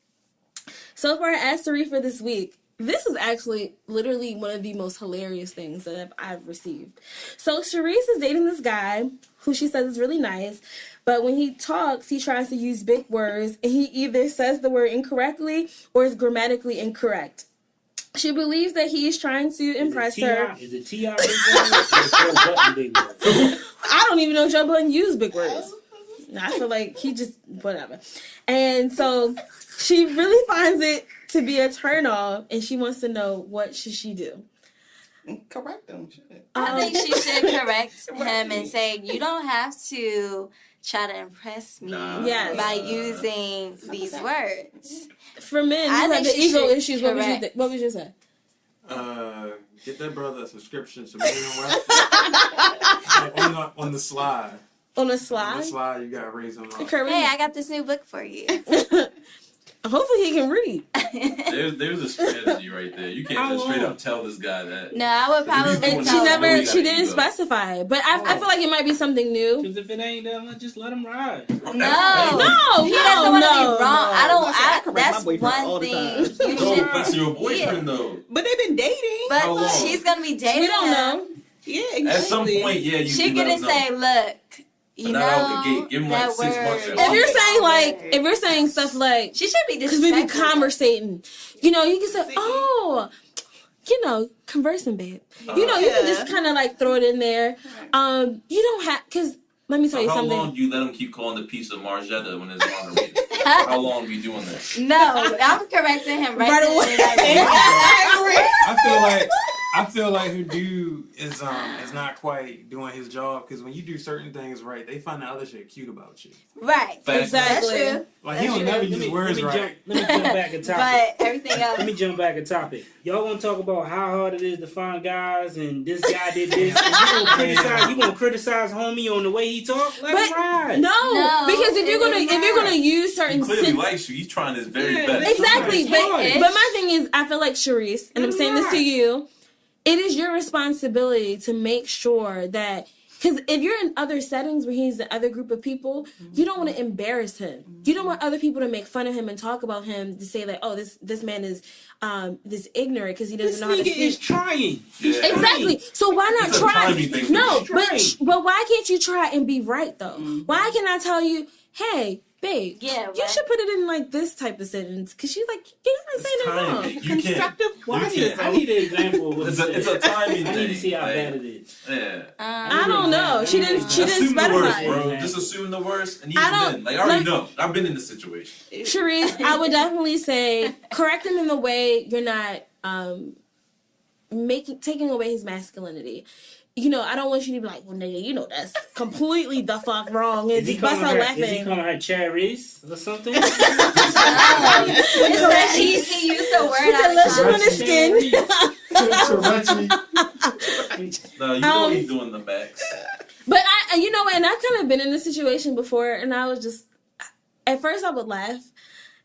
So for our Ask Three for this week, this is actually literally one of the most hilarious things that I've received. So Sharice is dating this guy who she says is really nice, but when he talks, he tries to use big words, and he either says the word incorrectly or is grammatically incorrect. She believes that he is trying to impress her. Is it T.I. big words or Joe Button big words? I don't even know Joe Button used big words. I feel like he just, whatever. And so she really finds it to be a turn off, and she wants to know, what should she do? Correct him. I think she should correct him and say, you don't have to try to impress me by using these words. For men who have the ego issues, what would you say? Get that brother a subscription to Merriam-Webster on the slide. On the slide? On the slide, you got to raise them up. Hey, I got this new book for you. Hopefully he can read. There's a strategy right there. You can't just straight up tell this guy that. No, I would probably tell she didn't specify it. But I feel like it might be something new. Because if it ain't done, just let him ride. No. He doesn't want to be wrong. That's one thing. That's your boyfriend, though. But they've been dating. But she's going to be dating. We don't know. Yeah, exactly. At some point, you she's going to say, look. You know, give him like 6 months. If you're saying stuff like, she should be because we be conversating, you can say, conversing, babe. You can just kind of like throw it in there. You don't have, because let me tell you something. How long do you let them keep calling the pizza Margetta when it's margarita? How long be doing that? No, I'm correcting him right away. I feel like her dude is not quite doing his job, because when you do certain things right, they find the other shit cute about you. Right. Exactly. Like he don't never use words right. Let me jump back a topic. But everything else. Let me jump back a topic. Y'all want to talk about how hard it is to find guys, and this guy did this, and you gonna criticize homie on the way he talk? Let him ride. No, because if you're gonna use certain, he clearly likes you. He's trying his very best. Exactly. But my thing is, I feel like Sharice, and I'm saying this to you. It is your responsibility to make sure that, because if you're in other settings where he's in other group of people, you don't want to embarrass him. You don't want other people to make fun of him and talk about him, to say like, oh, this man is this ignorant because he doesn't know how to speak. This nigga is trying. Yeah. Exactly. So why not try? No, but why can't you try and be right though? Why can't I tell you, hey, babe, you should put it in like this type of sentence, because she's like, you're not saying it wrong. Constructive criticism. I need an example of what it's a timing thing. I need to see how bad it is. Yeah. I don't know. She didn't Assume the worst, specify. bro. Just assume the worst, and even then, like I already know. I've been in this situation. Sharice, I would definitely say correct him in the way you're not taking away his masculinity. You know, I don't want you to be like, well, nigga, you know, that's completely the fuck wrong. And just bust out laughing. Is he calling her Charis or something? He used the word with the lotion on his skin. No, you know he's doing the max. But you know, and I've kind of been in this situation before, and I was just, at first I would laugh,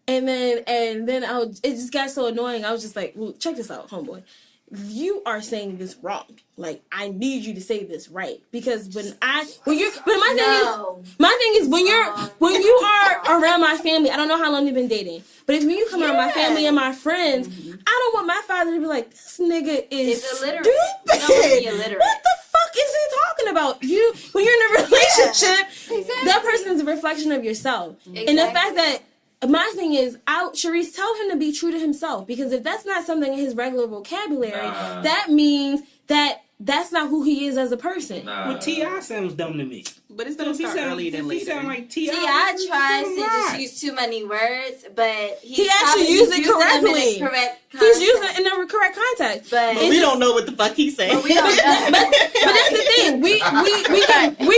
and then it just got so annoying. I was just like, well, check this out, homeboy. You are saying this wrong. Like, I need you to say this right, because my thing is when you are around my family, I don't know how long you've been dating, but if when you come around my family and my friends, I don't want my father to be like, this nigga is stupid. What the fuck is he talking about? You, when you're in a relationship, that person is a reflection of yourself. Exactly. And the fact that my thing is, Sharice, tell him to be true to himself, because if that's not something in his regular vocabulary, that means that that's not who he is as a person. Well, T.I. sounds dumb to me. But it's going to start earlier than later. Like T.I. tries to just use too many words, but he actually used it correctly. He's using it in the correct context. But we don't know what the fuck he's saying. But that's the thing. We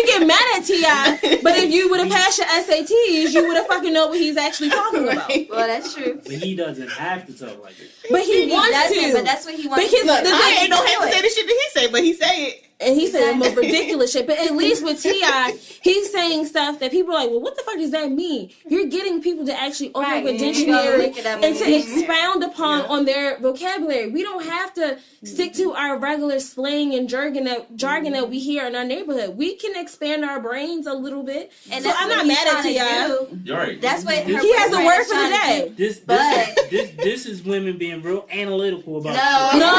get mad at T.I., but if you would have passed your SATs, you would have fucking know what he's actually talking about. Well, that's true. But he doesn't have to talk like that. But he wants to. But that's what he wants to do. I ain't no have to say the shit that he said, but he say it. And he said the most ridiculous shit. But at least with T.I., he's saying stuff that people are like, well, what the fuck does that mean? You're getting people to actually open up a dictionary and to expound upon on their vocabulary. We don't have to stick to our regular slang and jargon that we hear in our neighborhood. We can expand our brains a little bit. And so I'm not mad at T.I. You're right. That's what he has a word for the day. This is women being real analytical about No,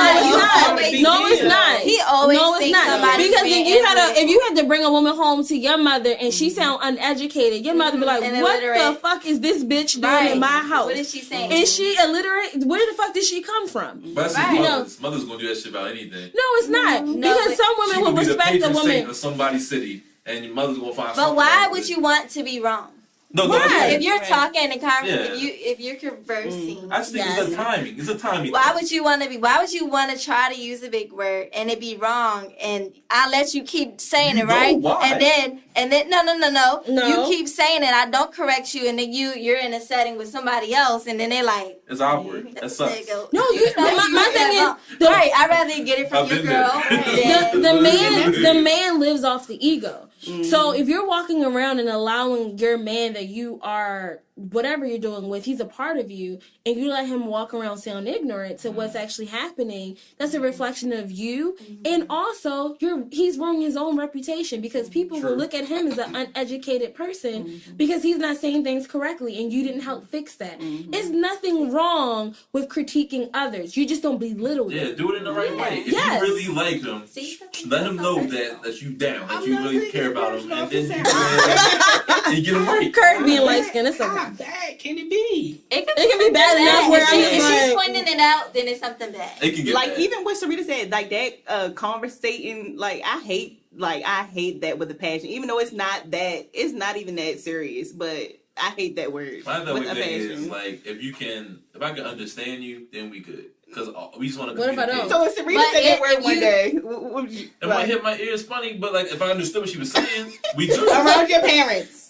it's not. He always thinks because if you had to bring a woman home to your mother and she sound uneducated, your mother be like, what the fuck is this bitch doing in my house? What is she saying? Is she illiterate? Where the fuck did she come from? But mother's gonna do that shit about anything. No, it's not. Because some women will respect a woman of somebody's city, and your mother's gonna find. But why would you want to be wrong? No, if you're talking and if you're conversing, I just think it's a timing. It's a timing. Why would you want to be? Why would you want to try to use a big word and it be wrong? And I let you keep saying it, right? Why? And then no. You keep saying it. I don't correct you, and then you're in a setting with somebody else, and then they like it's awkward. That sucks. No, my thing is right. I'd rather get it from your girl. The man lives off the ego. So if you're walking around and allowing your man that you are, whatever you're doing with, he's a part of you, and you let him walk around sound ignorant to what's actually happening, that's a reflection of you. And also, he's ruining his own reputation, because people will look at him as an uneducated person because he's not saying things correctly, and you didn't help fix that. It's nothing wrong with critiquing others. You just don't belittle them. Yeah, do it in the right way. If you really like him, let him know that you down, that you really care about him, and then you go ahead and get him right. Curt being light skinned, it's okay. How bad can it be? It can be bad enough where if she's pointing it out, then it's something bad. It can get like bad. Even what Sarita said, like that conversating, like I hate that with a passion. Even though it's not even that serious, but I hate that word. My thing is like if I can understand you, then we could. Because we just want to communicate. What if I don't? So if Sarita said that word one day, what would you? It might hit my ears funny, but like if I understood what she was saying, we do. Around your parents.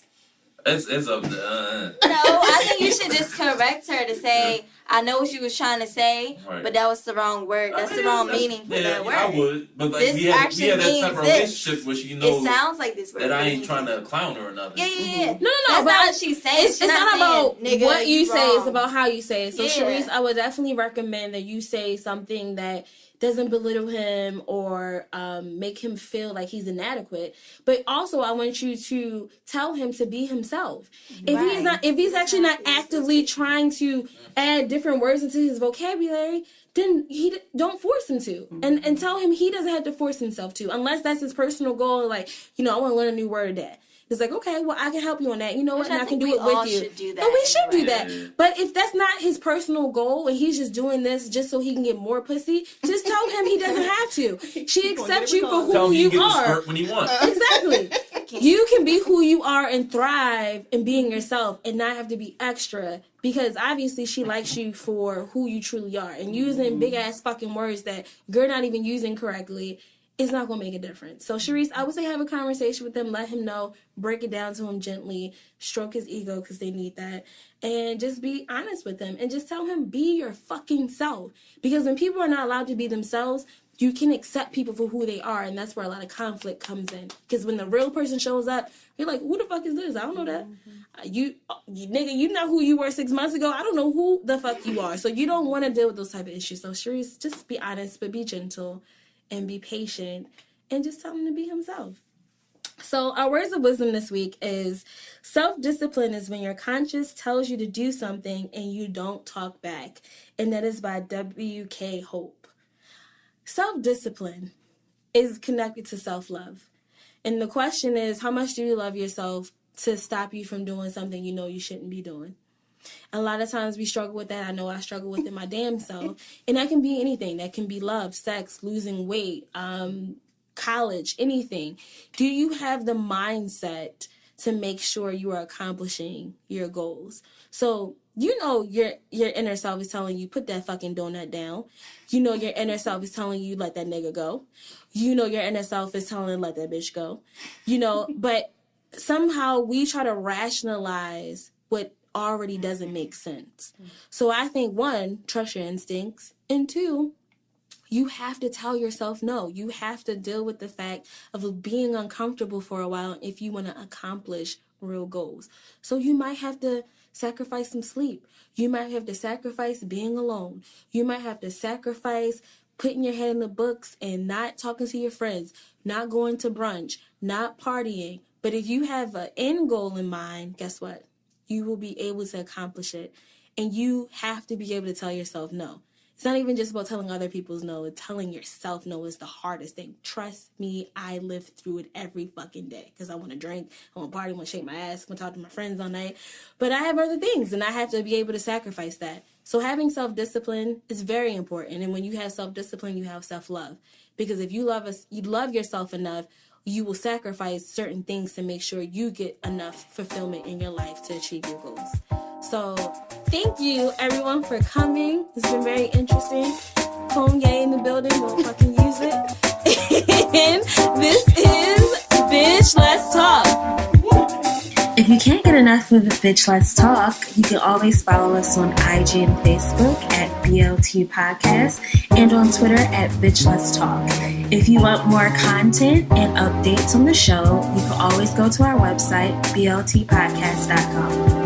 It's up to No, I think you should just correct her to say, I know what you was trying to say, but that was the wrong word. That's the wrong meaning for that word. I would, but like this we had that type of relationship where she knows it sounds like this word that I ain't trying to clown her or nothing. Yeah. No. That's not what she's saying. It's not about what you say. It's wrong. about how you say it. So, Sharice, I would definitely recommend that you say something that doesn't belittle him or make him feel like he's inadequate. But also, I want you to tell him to be himself. If he's actually not actively trying to add different different words into his vocabulary, then don't force him to. And tell him he doesn't have to force himself to, unless that's his personal goal. Like, I want to learn a new word a day. It's like, okay, well, I can help you on that. You know what? And I can do it with you. And we should do that. But if that's not his personal goal and he's just doing this just so he can get more pussy, just tell him he doesn't have to. She accepts you for who you are. Tell him when he wants. Exactly. You can be who you are and thrive in being yourself and not have to be extra, because obviously she likes you for who you truly are. And using big ass fucking words that you're not even using correctly, it's not going to make a difference. So, Sharice, I would say have a conversation with him, let him know, break it down to him gently, stroke his ego because they need that, and just be honest with him and just tell him, be your fucking self. Because when people are not allowed to be themselves, you can accept people for who they are, and that's where a lot of conflict comes in. Because when the real person shows up, you're like, who the fuck is this? I don't know that. You nigga, you know who you were 6 months ago. I don't know who the fuck you are. So you don't want to deal with those type of issues. So, Sharice, just be honest, but be gentle. And be patient, and just tell him to be himself. So our words of wisdom this week is, self-discipline is when your conscience tells you to do something and you don't talk back. And that is by W.K. Hope. Self-discipline is connected to self-love. And the question is, how much do you love yourself to stop you from doing something you know you shouldn't be doing? A lot of times we struggle with that. I know I struggle with it my damn self. And that can be anything. That can be love, sex, losing weight, college, anything. Do you have the mindset to make sure you are accomplishing your goals? So, your inner self is telling you, put that fucking donut down. Your inner self is telling you, let that nigga go. Your inner self is telling, let that bitch go. But somehow we try to rationalize what already doesn't make sense. So I think, 1, trust your instincts, and 2, you have to tell yourself no. You have to deal with the fact of being uncomfortable for a while if you want to accomplish real goals. So you might have to sacrifice some sleep. You might have to sacrifice being alone. You might have to sacrifice putting your head in the books and not talking to your friends, not going to brunch, not partying. But if you have an end goal in mind, guess what? You will be able to accomplish it. And you have to be able to tell yourself no. It's not even just about telling other people's no. Telling yourself no is the hardest thing. Trust me, I live through it every fucking day. Because I want to drink, I want to party, I want to shake my ass, I want to talk to my friends all night. But I have other things, and I have to be able to sacrifice that. So having self-discipline is very important. And when you have self-discipline, you have self-love. Because if you love yourself enough, you will sacrifice certain things to make sure you get enough fulfillment in your life to achieve your goals. So thank you, everyone, for coming. It's been very interesting. Kanye in the building. Don't fucking use it. And this is Bitch Let's Talk. If you can't get enough of the Bitch Let's Talk, you can always follow us on IG and Facebook at BLT Podcast and on Twitter at Bitch Let's Talk. If you want more content and updates on the show, you can always go to our website, bltpodcast.com.